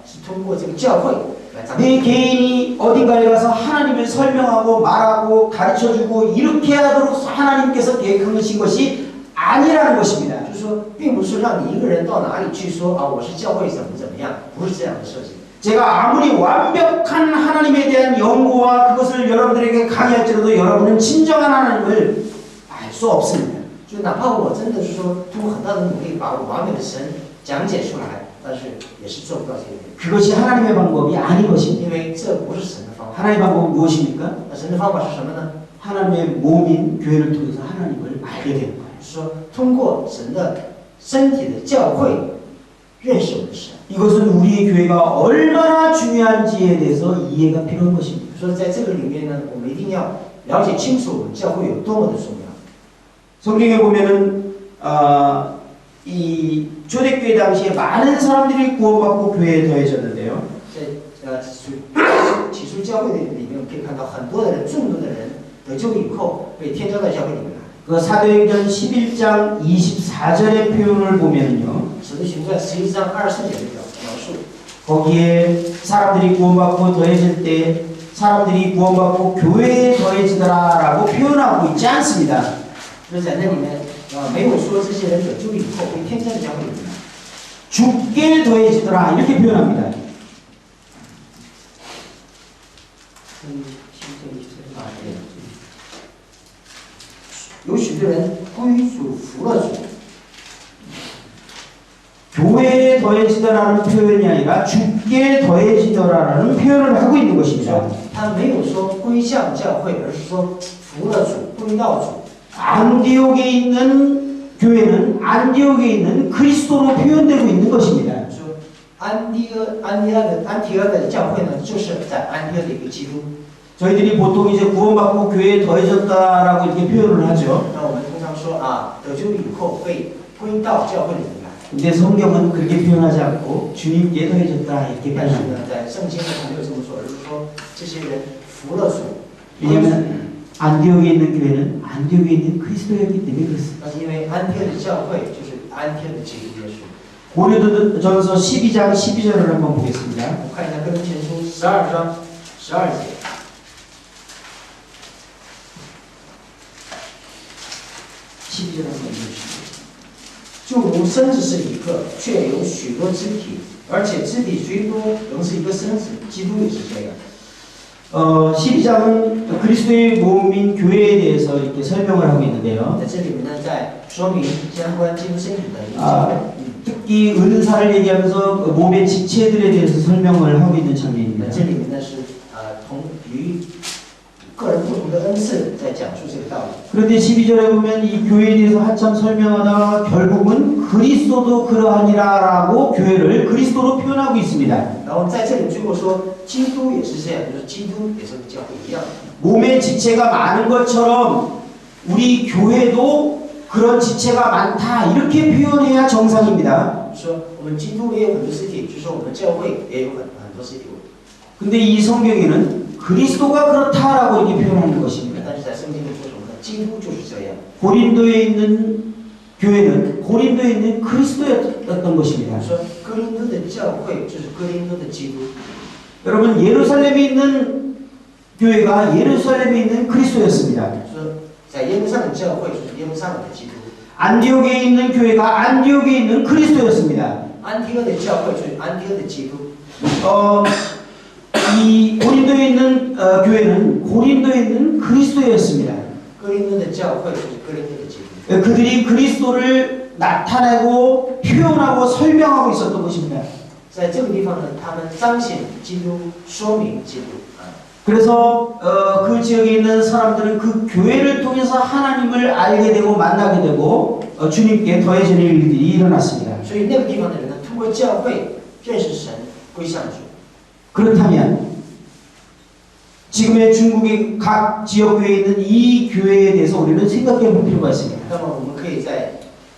是通过这个教会来彰显。 내 개인이 어딘가에 가서 하나님을 설명하고 말하고 가르쳐주고 이렇게 하도록 하나님께서 계획한 것이 아니라는 것입니다. 就是说，并不是让你一个人到哪里去说我是教会怎么样，不是这样的设计。 제가 아무리 완벽한 하나님에 대한 연구와 그것을 여러분들에게 강의할지라도 여러분은 진정한 하나님을 알 수 없습니다. 就哪怕我真的是说通过很大的努力把我完美的神讲解出来，但是也是做不到这一点， 그것이 하나님의 방법이 아닌 것입니다. 因为这不是神的方法。 하나님의 방법은 무엇입니까? 那神的方法是什么呢？ 하나님의 몸인 교회를 통해서 하나님을 알게 되는 거예요. 是说通过神的身体的教会认识我们的神。 이것은 우리의 교회가 얼마나 중요한지에 대해서 이해가 필요한 것입니다. 所以在这个里面呢，我们一定要了解清楚我们教会有多么的重要。 성경에 보면은 이 초대교회 당시에 많은 사람들이 구원받고 교회에 더해졌는데요. 在起初教会的里面，我们可以看到很多的人，众多的人得救以后被添加到教会里面来。 그 사도행전 11장 24절의 표현을 보면은요. 使徒行传11章24节的描述， 거기에 사람들이 구원받고 더해질 때 사람들이 구원받고 교회에 더해지더라라고 표현하고 있지 않습니다. 就是在那里面没有说这些人得救以后被添加到教会里面来， 죽게 더해지더라 이렇게 표현합니다. 有许多人归主服了主。 교회에 더해지더라는 표현이 아니라 죽게 더해지더라라는 표현을 하고 있는 것입니다. 他没有说归向教会，而是说服了主，归到主。 안디옥에 있는 교회는 안디옥에 있는 그리스도로 표현되고 있는 것입니다. 说安提阿的教会呢，就是在安提阿的一个基督。 저희들이 보통 이제 구원받고 교회에 더해졌다라고 이렇게 표현을 하죠. 那我们通常说得救以后被归到教会里面来。 근데 성경은 그렇게 표현하지 않고 주님께 더해졌다 이렇게 但是 표현합니다. 呢，在圣经呢，他没有这么说，而是说这些人服了主。 왜냐하면 안디옥에 있는 교회는 안디옥에 있는 그리스도였기 때문에 그렇습니다. 那是因为安提阿的教会就是安提阿的基督耶稣。 고린도전서 12장 12절을 한번 보겠습니다. 我看一下哥林前书12章12节。 12절 한번 읽어주시죠. 就如身子是一个，却有许多肢体，而且肢体虽多，仍是一个身子。基督也是这样。 12장은 그리스도의 몸인 교회에 대해서 이렇게 설명을 하고 있는데요. 在这里面呢，在说明相关基督身体的一个教会。 특히 은사를 얘기하면서 그 몸의 지체들에 대해서 설명을 하고 있는 那 장면입니다. 这里面呢是同于个人不同的恩赐在讲述这个道理。 그런데 12절에 보면 이 교회에 대해서 한참 설명하다가 결국은 그리스도도 그러하니라라고 교회를 그리스도로 표현하고 있습니다. 然后在这里最后说，基督也是这样，就是基督也是和教会一样。 몸의 지체가 많은 것처럼 우리 교회도 그런 지체가 많다 이렇게 표현해야 정상입니다. 说我们基督也有很多肢体，就说我们教会也有很多肢体。 근데 이 성경에는 그리스도가 그렇다라고 이렇게 표현하는 것입니다. 但是在圣经里说什么呢？基督就是这样。 고린도에 있는 교회는 고린도에 있는 그리스도였던 것입니다. 说哥林多的教会就是哥林多的基督。 여러분 예루살렘에 있는 교회가 예루살렘에 있는 그리스도였습니다. 说在耶路撒冷教会就是耶路撒冷的基督。 안디옥에 있는 교회가 안디옥에 있는 그리스도였습니다. 安提阿的教会就是安提阿的基督。 이 고린도에 있는 교회는 고린도에 있는 그리스도였습니다. 哥林多的教会就是哥林多的基督。 그들이 그리스도를 나타내고 표현하고 설명하고 있었던 것입니다. 在这个地方呢，他们彰显基督，说明基督。 그래서 그 지역에 있는 사람들은 그 교회를 통해서 하나님을 알게 되고 만나게 되고 주님께 더해지는 일들이 일어났습니다. 所以那个地方的人呢，通过教会认识神，归向主。 그렇다면 지금의 중국의 각 지역 교회에 있는 이 교회에 대해서 우리는 생각해 볼 필요가 있습니다. 那么我们可以再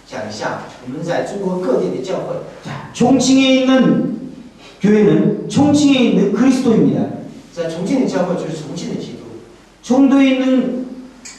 讲一下，我们在中国各地的教会。 자, 총칭에 있는 교회는 총칭에 있는 그리스도입니다. 在重庆的教会就是重庆的基督， 청도에 있는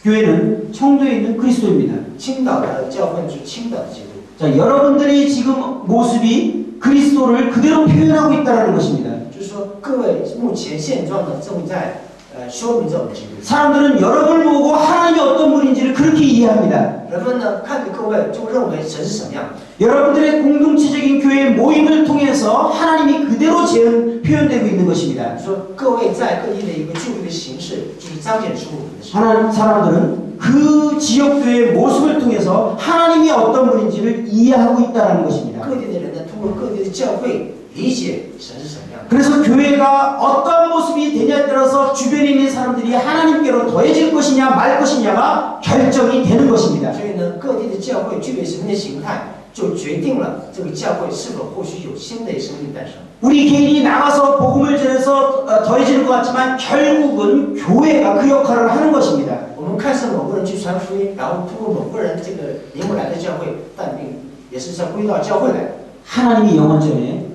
교회는 청도에 있는 그리스도입니다. 青岛的教会就是青岛的基督。 자, 여러분들의 지금 모습이 그리스도를 그대로 표현하고 있다는 것입니다. 就是说，各位目前现状呢，正在说明着我们基督。 사람들은 여러분을 보고 하나님이 어떤 분인지를 그렇게 이해합니다. 人们呢看着各位就认为神是什么样的。 여러분들의 공동체적인 교회 모임을 통해서 하나님이 그대로 표현되고 있는 것입니다. 说各位在各地的一个聚会的形式，就是彰显出我们的神。 하나님 사람들은 그 지역 교회의 모습을 통해서 하나님이 어떤 분인지를 이해하고 있다는 것입니다. 各地的人呢，通过各地的教会理解神是什么样的。 그래서 교회가 어떤 모습이 되냐에 따라서 주변에 있는 사람들이 하나님께로 더해질 것이냐 말 것이냐가 결정이 되는 것입니다. 所以呢，各地的教会具备什么的形态，就决定了这个教会是否或许有新的生命诞生。 우리 개인이 나가서 복음을 전해서 더해지는 것 같지만 결국은 교회가 그 역할을 하는 것입니다. 我们看似某个人去传福音，然后通过某个人这个领我来的教会，但并也是在归到教会来。 하나님이 영원 전에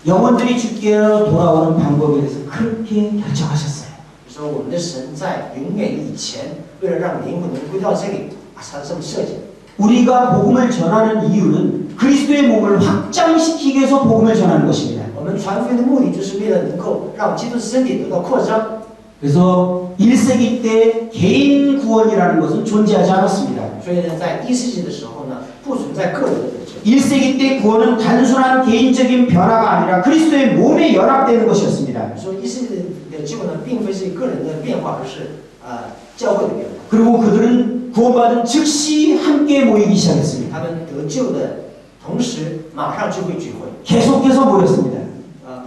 영혼들이 주께로 돌아오는 방법에 대해서 그렇게 결정하셨어요. 说我们的神在永远以前，为了让灵魂能归到这里，他这么设计。 우리가 복음을 전하는 이유는 그리스도의 몸을 확장시키기 위해서 복음을 전하는 것입니다. 我们传福音的目的，就是为了能够让基督身体得到扩张。 그래서 1세기 때 개인 구원이라는 것은 존재하지 않았습니다. 所以呢，在1世纪的时候呢，不存在个人的得救。 1세기 때 구원은 단순한 개인적인 변화가 아니라 그리스도의 몸에 연합되는 것이었습니다. 说1世纪的得救呢，并非是个人的变化，而是教会的变化。 그리고 그들은 구원받은 즉시 함께 모이기 시작했습니다. 他们得救的同时，马上就会聚会， 계속해서 모였습니다.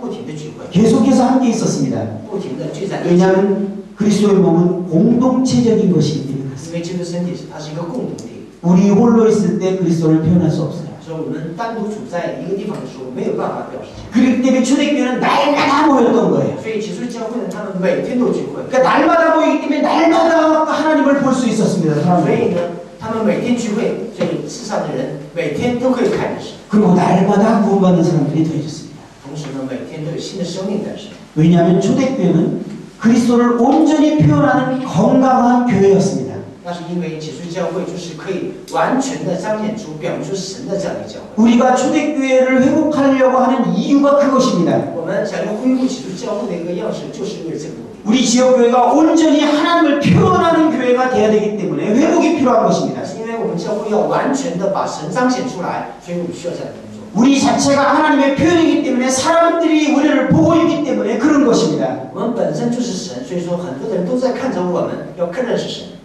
不停的聚会， 계속해서 함께 있었습니다. 不停的聚在一起。 왜냐하면 그리스도의 몸은 공동체적인 것이기 때문에 因为基督身体它是一个共同体， 우리 홀로 있을 때 그리스도를 표현할 수 없어요. 所以我们单独处在一个地方的时候，没有办法表示基督。 그렇기 때문에 초대교회는 날마다 모였던 거예요. 所以起初教会呢，他们每天都聚会， 그러니까 날마다 모이기 때문에 날마다 하나님을 볼 수 있었습니다. 所 사람들이. 以呢，他们每天聚会，所以世上的人每天都可以看见神。 그리고 날마다 구원받는 사람들이 더해졌습니다. 同时呢，每天都有新的生命诞生。 왜냐하면 초대교회는 그리스도를 온전히 표현하는 건강한 교회였습니다. 那是因为起初教会就是可以完全的彰显出、表明出神的这样一个教会。 우리가 초대교회를 회복하려고 하는 이유가 그것입니다. 我们想要恢复起初教会的一个样式，就是为了这个目的。 우리 지역교회가 온전히 하나님을 표현하는 교회가 되어야 되기 때문에 회복이 필요한 것입니다. 那是因为我们教会要完全的把神彰显出来，所以我们需要这样的工作。 우리 자체가 하나님의 표현이기 때문에 사람들이 우리를 보고 있기 때문에 그런 것입니다. 我们本身就是神，所以说很多人都在看着我们，要更认识神。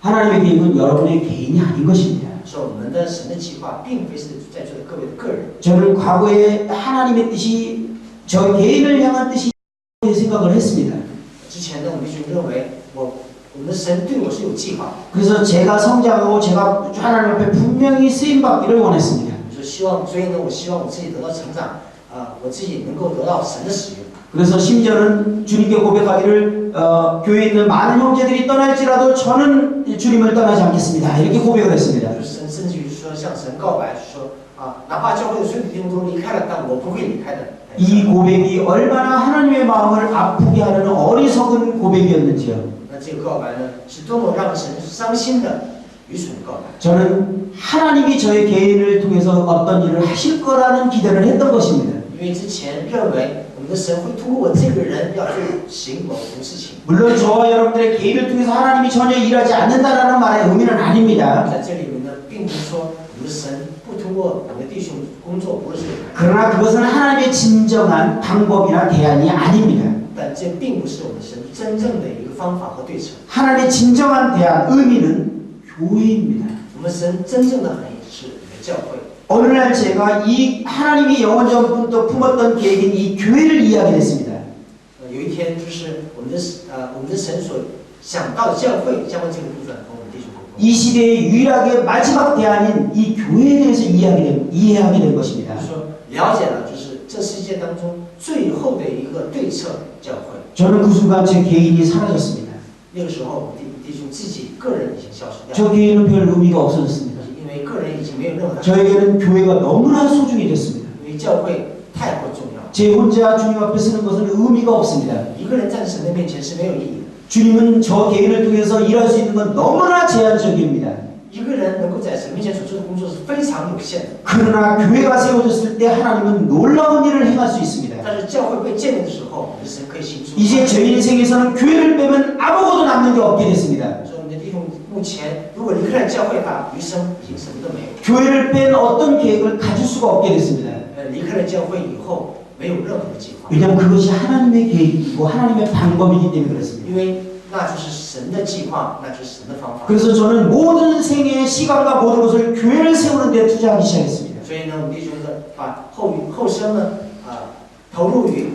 하나님의 계획은 여러분의 개인이 아닌 것입니다. 说我们的神的计划，并非是在座的各位的个人。 저는 과거에 하나님의 뜻이 저 개인을 향한 뜻이 생각을 했습니다. 之前呢，我们就认为我们的神对我是有计划， 그래서 제가 성장하고 제가 하나님 앞에 분명히 쓰임 받기를 원했습니다. 就希望，所以呢，我希望我自己得到成长，我自己能够得到神的使用。 그래서 심지어는 주님께 고백하기를 교회에 있는 많은 형제들이 떠날지라도 저는 주님을 떠나지 않겠습니다. 이렇게 고백을 했습니다. 就是甚至于说向神告白，说哪怕教会的所有弟兄都离开了，但我不会离开的。 이 고백이 얼마나 하나님의 마음을 아프게 하는 어리석은 고백이었는지요. 那这个告白呢，是多么让神伤心的愚蠢的告白。 저는 하나님이 저의 개인을 통해서 어떤 일을 하실 거라는 기대를 했던 것입니다. 因为之前认为我们的神会通过我这个人要去行某种事情。 물론 저와 여러분들의 개인을 통해서 하나님이 전혀 일하지 않는다라는 말의 의미는 아닙니다. 在这里面呢，并不是说我们的神不通过我们的弟兄工作，不是这个。 그러나 그것은 하나님의 진정한 방법이나 대안이 아닙니다. 但这并不是我们神真正的一个方法和对策。 하나님의 진정한 대안, 의미는 교회입니다. 我们神真正的含义是我们的教会。 어느 날 제가 이 하나님이 영원전부터 품었던 계획인 이 교회를 이야기를 했습니다. 有一天就是我们的神所想到的教会将会这个部分和我们弟兄沟通。 이 시대의 유일하게 마지막 대안인 이 교회에 대해서 이해하게 된 것입니다. 说了解了，就是这世界当中最后的一个对策教会。 저는 그 순간 제 개인이 사라졌습니다. 那个时候，我们弟兄自己个人已经消失掉了， 저 개인은 별 의미가 없어졌습니다. 因为个人已经没有任何的， 저에게는 교회가 너무나 소중해졌습니다. 因为教会太过重要了。 제 혼자 주님 앞에 서는 것은 의미가 없습니다. 一个人站在神的面前是没有意义的。 주님은 저 개인을 통해서 일할 수 있는 건 너무나 제한적입니다. 一个人能够在神面前所做的工作是非常有限的。 그러나 교회가 세워졌을 때 하나님은 놀라운 일을 행할 수 있습니다. 但是教会被建立的时候，我们的神可以行出。 이제 저희 인생에서는 교회를 빼면 아무것도 남는 게 없게 됐습니다. 所以我们的弟兄目前如果离开了教会的话，余生已经什么都没有。 교회를 뺀 어떤 계획을 가질 수가 없게 됐습니다. 离开了教会以后，没有任何的计划， 왜냐하면 그것이 하나님의 계획이고 하나님의 방법이기 때문에 그렇습니다. 因为那就是神的计划，那就是神的方法。 그래서 저는 모든 생애의 시간과 모든 것을 교회를 세우는 데 투자하기 시작했습니다. 所以呢，我们弟兄的把后生呢投入于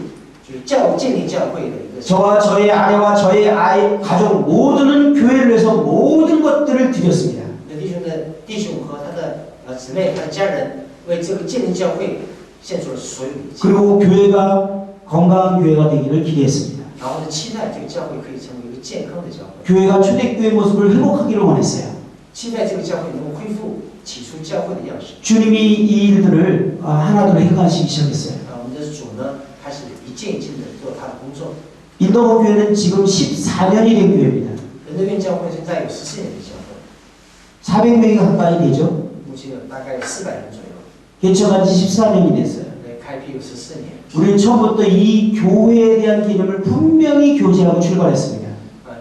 就是建立教会的一个。 저와 저의 아내와 저의 아이, 가족 모두는 교회를 위해서 모든 것들을 드렸습니다. 弟兄和他的姊妹、他的家人为这个建立教会献出了所有的一切。 그리고 교회가 건강한 교회가 되기를 기대했습니다. 然后呢，期待这个教会可以成为一个健康的教会。 교회가 초대교회 모습을 회복하기를 원했어요. 期待这个教会能够恢复起初教会的样式。 주님이 이 일들을 하나둘 행하시기 시작했어요. 我们的主呢，开始一件一件的做他的工作。 인도호 교회는 지금 14년이 된 교회입니다. 仁德院教会现在有14年的教会， 400명이 가까이 되죠. 目前有大概有400人左右， 개척한 지 14년이 됐어요. 开辟有14年。 우리는 처음부터 이 교회에 대한 개념을 분명히 교제하고 출발했습니다.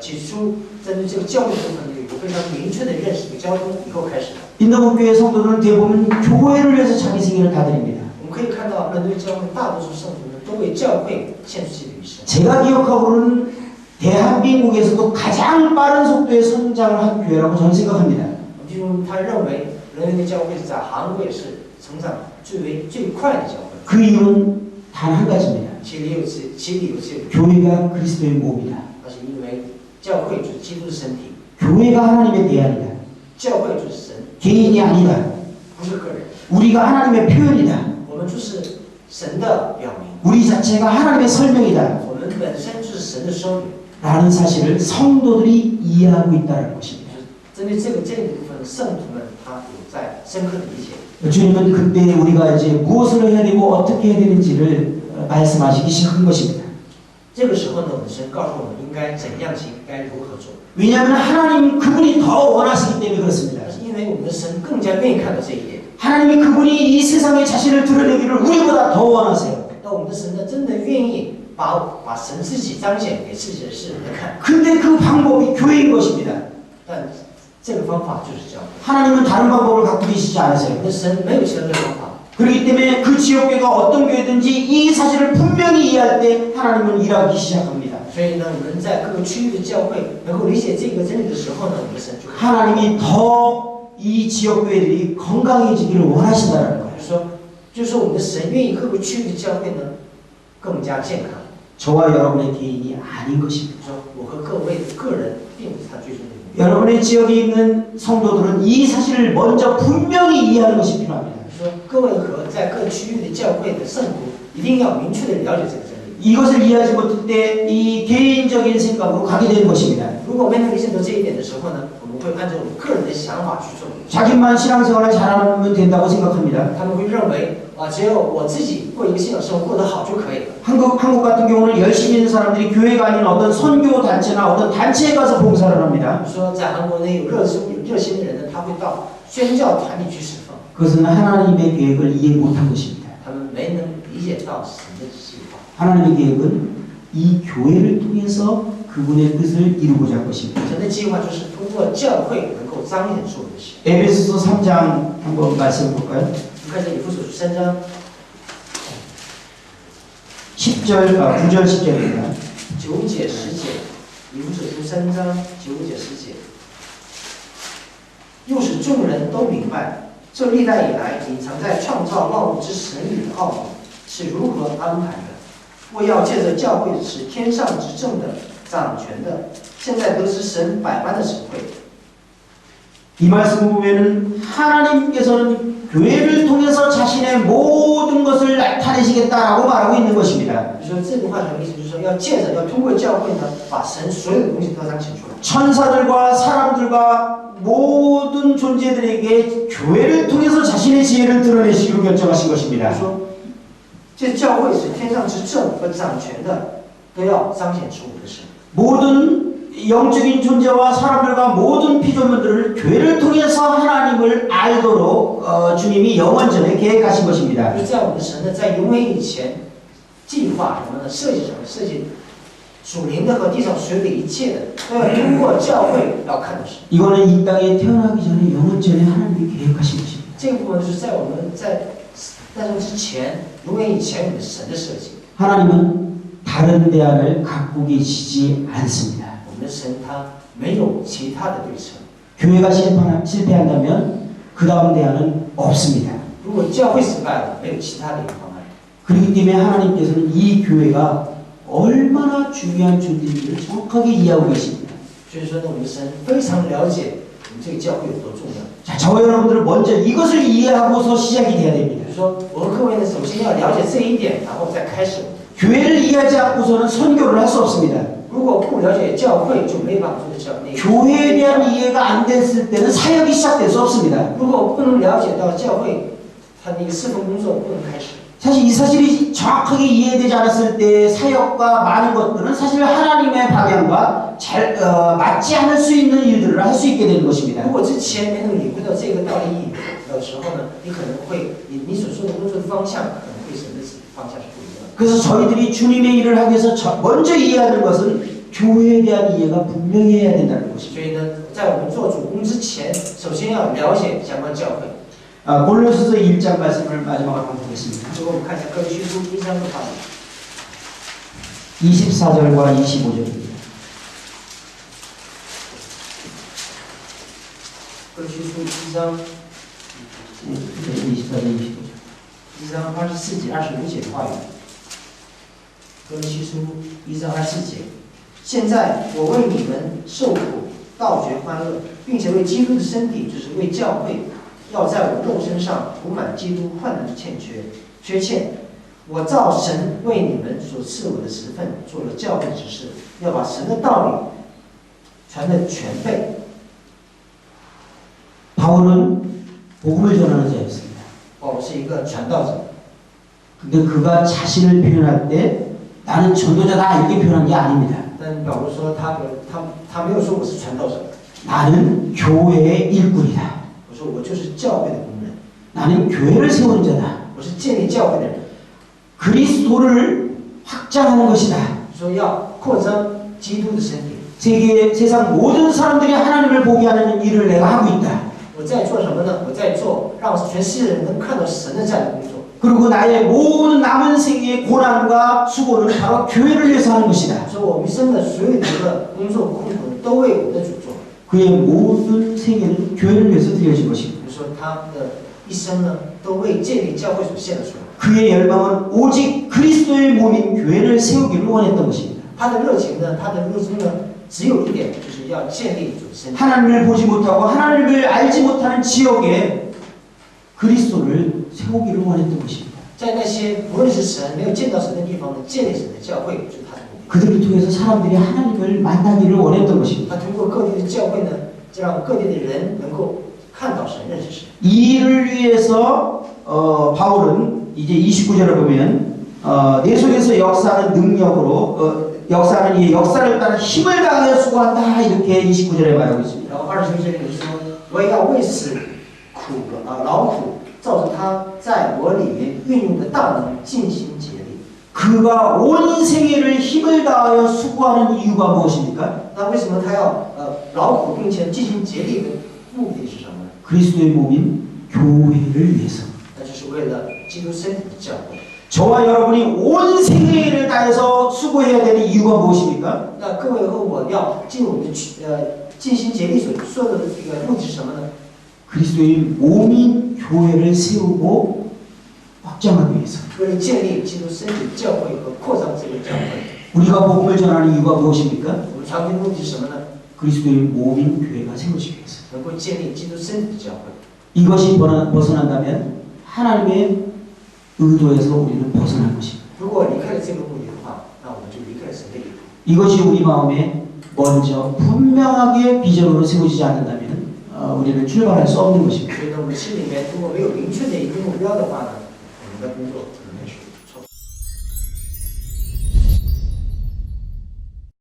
起初针对这个教会的部分有一个非常明确的认识和交通，以后开始的。 인도호 교회 성도들은 대부분 교회를 위해서 자기 생애를 다 드립니다. 我们可以看到，仁德院教会大多数圣徒呢都为教会献出自己的一生。 제가 기억하고는 대한민국에서도 가장 빠른 속도의 성장을 한 교회라고 저는 생각합니다. 弟兄他认为仁德院教会在韩国也是成长最快的教会。 그 이유는 단 한 가지입니다. 其理由是 교회가 그리스도의 몸이다. 那是因为教会就是基督的身体， 교회가 하나님의 대안이다. 教会就是神， 개인이 아니다. 不是个人。 우리가 하나님의 표현이다. 我们就是神的表明， 우리 자체가 하나님의 설명이다. 我们本身就是神的说明。 라는 사실을 성도들이 이해하고 있다는 것입니다. 针对这个部分，圣徒们他有在深刻的理解。 주님은 그때 우리가 이제 무엇을 해야 되고 어떻게 해야 되는지를 말씀하시기 시작한 것입니다. 这个时候呢，我们神告诉我们应该怎样行，该如何做。 왜냐하면 하나님 그분이 더 원하시기 때문에 그렇습니다. 但是因为我们的神更加愿意看到这一点。 하나님이 그분이 이 세상에 자신을 드러내기를 우리보다 더 원하세요. 那我们的神呢，真的愿意把神自己彰显给世界的世人看。 근데 그 방법이 교회인 것입니다. 但这个方法就是教会。 하나님은 다른 방법을 갖고 계시지 我 않으세요. 们的神没有其他的方法。 그렇기 때문에 그 지역교회가 어떤 교회든지 이 사실을 분명히 이해할 때 하나님은 일하기 시작합니다. 所以呢，我们在各个区域的教会能够理解这个真理的时候呢，我们的神就 하나님이 더 이 지역교회들이 건강해지기를 원하신다는 거예요. 就是说我们的神愿意各个区域的教会呢更加健康。 저와 여러분의 개인이 아닌 것입니다. 说我和各位的个人并不是他最终的目标。 여러분의 지역에 있는 성도들은 이 사실을 먼저 분명히 이해하는 것이 필요합니다. 说各位和在各区域的教会的圣徒一定要明确的了解这个真理。 이것을 이해하지 못할 때 이 개인적인 생각으로 가게 되는 것입니다. 如果没能理解到这一点的时候呢，我们会按照我们个人的想法去做。 자기만 신앙생활을 잘하면 된다고 생각합니다. 他们会认为只有我自己过一个信仰生活过得好就可以了。 한국 같은 경우는 열심히 있는 사람들이 교회가 아닌 어떤 선교 단체나 어떤 단체에 가서 봉사를 합니다. 说在韩国呢有热心的人呢，他会到宣教团体去侍奉， 그것은 하나님의 계획을 이해 못한 것입니다. 他们没能理解到神的计划。 하나님의 계획은 이 교회를 통해서 그분의 뜻을 이루고자 할 것입니다. 神的计划就是通过教会能够彰显出我的神。 에베소서 3장 한번 말씀 볼까요? 我们看一下以弗所书3章 9절 10절입니다. 9节10节，以弗所书3章9节10节，又使众人都明白，这历代以来隐藏在创造万物之神里的奥秘是如何安排的，为要借着教会使天上执政的、掌权的，现在得知神百般的智慧。 이 말씀을 보면은 하나님께서는 교회를 통해서 자신의 모든 것을 나타내시겠다라고 말하고 있는 것입니다. 就说这句话什么意思？就是说要通过教会呢，把神所有的东西都彰显出来。 천사들과 사람들과 모든 존재들에게 교회를 통해서 자신의 지혜를 드러내시기로 결정하신 就 것입니다. 说，这教会是天上之政和掌权的，都要彰显出我的神。 모든 영적인 존재와 사람들과 모든 피조물들을 교회를 통해서 하나님을 알도록 주님이 영원전에 계획하신 것입니다. 就是在我们的神呢，在永远以前计划什么呢？设计什么？设计属灵的和地上所有的一切的，都要通过教会要看到神。 이거는 이 땅에 태어나기 전에 영원전에 하나님이 계획하신 것입니다. 这个部分是在我们在诞生之前，永远以前我们神的设计。 하나님은 다른 대안을 갖고 계시지 않습니다. 我们的神他没有其他的对策。 교회가 실패한다면 그 다음 대안은 없습니다. 如果教会失败了，没有其他的一个方案。 그렇기 때문에 하나님께서는 이 교회가 얼마나 중요한 존재인지를 정확하게 이해하고 계십니다. 所以说呢，我们的神非常了解我们这个教会有多重要。 자, 저와 여러분들은 먼저 이것을 이해하고서 시작이 돼야 比 됩니다. 如说，我和各位呢，首先要了解这一点，然后再开始。 교회를 이해하지 않고서는 선교를 할 수 없습니다. 如果不了解教会，就没办法做教内。 교회에 대한 이해가 안 됐을 때는 사역이 시작될 수 없습니다. 如果不能了解到教会，他那个侍奉工作不能开始。 사실 이 사실이 정확하게 이해되지 않았을 때 사역과 많은 것들은 사실 하나님의 방향과 잘 맞지 않을 수 있는 일들을 할 수 있게 되는 것입니다. 如果之前没能领会到这个道理的时候呢，你可能会你所做的工作的方向可能会神的方向是不一样的。 그래서 저희들이 주님의 일을 하기 위해서 먼저 이해하는 것은 교회에 대한 이해가 분명히 해야 된다는 것입니다. 所以呢，在我们做主工之前，首先要了解相关教会。 골로새서 1장 말씀을 마지막으로 한번 보겠습니다. 最后我们看一下哥林西书1章的话， 24절과 25절입니다. 哥林西书1章 24절, 25절. 1章24节、25节的话语。哥林西书1章24节，现在我为你们受苦，倒觉欢乐，并且为基督的身体，就是为教会，要在我肉身上补满基督患难的缺欠。我照神为你们所赐我的职分，做了教会执事，要把神的道理传得全备。 바울은 복음을 전하는 자였습니다. 保罗是一个传道者， 근데 그가 자신을 표현할 때 나는 전도자다 이렇게 표현한 게 아닙니다. 但保罗说他没有说我是传道者， 나는 교회의 일꾼이다. 我说我就是教会的工人， 나는 교회를 세우는 자다. 我是建立教会的人， 그리스도를 확장하는 것이다. 说要扩张基督的身体。 세상 모든 사람들이 하나님을 보게 하는 일을 내가 하고 있다. 我在做什么呢？我在做让全世界的人能看到神的这样的工作。 그리고 나의 모든 남은 생의 고난과 수고는 바로 교회를 위해서 하는 것이다. 说我一生的所有的一个工作苦苦都为我的主做。 그의 모든 생애는 교회를 위해서 드려진 것입니다. 就说他的一生呢，都为建立教会所献了出来。 그의 열망은 오직 그리스도의 몸인 교회를 세우기를 원했던 것입니다. 他的热情呢，他的热衷呢，只有一点，就是要建立主身体。 하나님을 보지 못하고 하나님을 알지 못하는 지역에 그리스도를 세우기를 원했던 것입니다. 在那些不认识神、没有见到神的地方呢，建立神的教会，就是他的目的。 그들을 통해서 사람들이 하나님을 만나기를 원했던 것입니다. 他通过各地的教会呢，让各地的人能够看到神、认识神。 이 일을 위해서 바울은 이제 29절을 보면 내 속에서 역사하는 능력으로 역사하는 이 역사를 따라 힘을 다하여 수고한다 이렇게 29절에 말하고 있습니다. 然后29节里面说，我也要为此劳苦，照着他在我里面运用的大能尽心竭力。 그가 온 생애를 힘을 다하여 수고하는 이유가 무엇입니까? 那为什么他要劳苦并且尽心竭力的目的是什么呢？ 그리스도의 몸인 교회를 위해서. 那就是为了基督身体的教会。 저와 여러분이 온 생애를 다해서 수고해야 되는 이유가 무엇입니까? 那各位和我要尽我们尽心竭力所做的这个目的是什么呢？ 그리스도의 몸인 교회를 세우고 확장하기 위해서. 为了建立基督身体的教会和扩张这个教会。 우리가 복음을 전하는 이유가 무엇입니까? 我们传福音的目的是什么呢？ 그리스도의 몸인 교회가 세워지기 위해서. 能够建立基督身体的教会。 이것이 벗어난다면 하나님의 의도에서 우리는 벗어날 것입니다. 如果离开了这个目的的话，那我们就离开了神的意图。 이것이 우리 마음에 먼저 분명하게 비전으로 세워지지 않는다면 우리는 출발할 수 없는 것입니다. 所以呢，我们心里面如果没有明确的一个目标的话呢，我们的工作可能是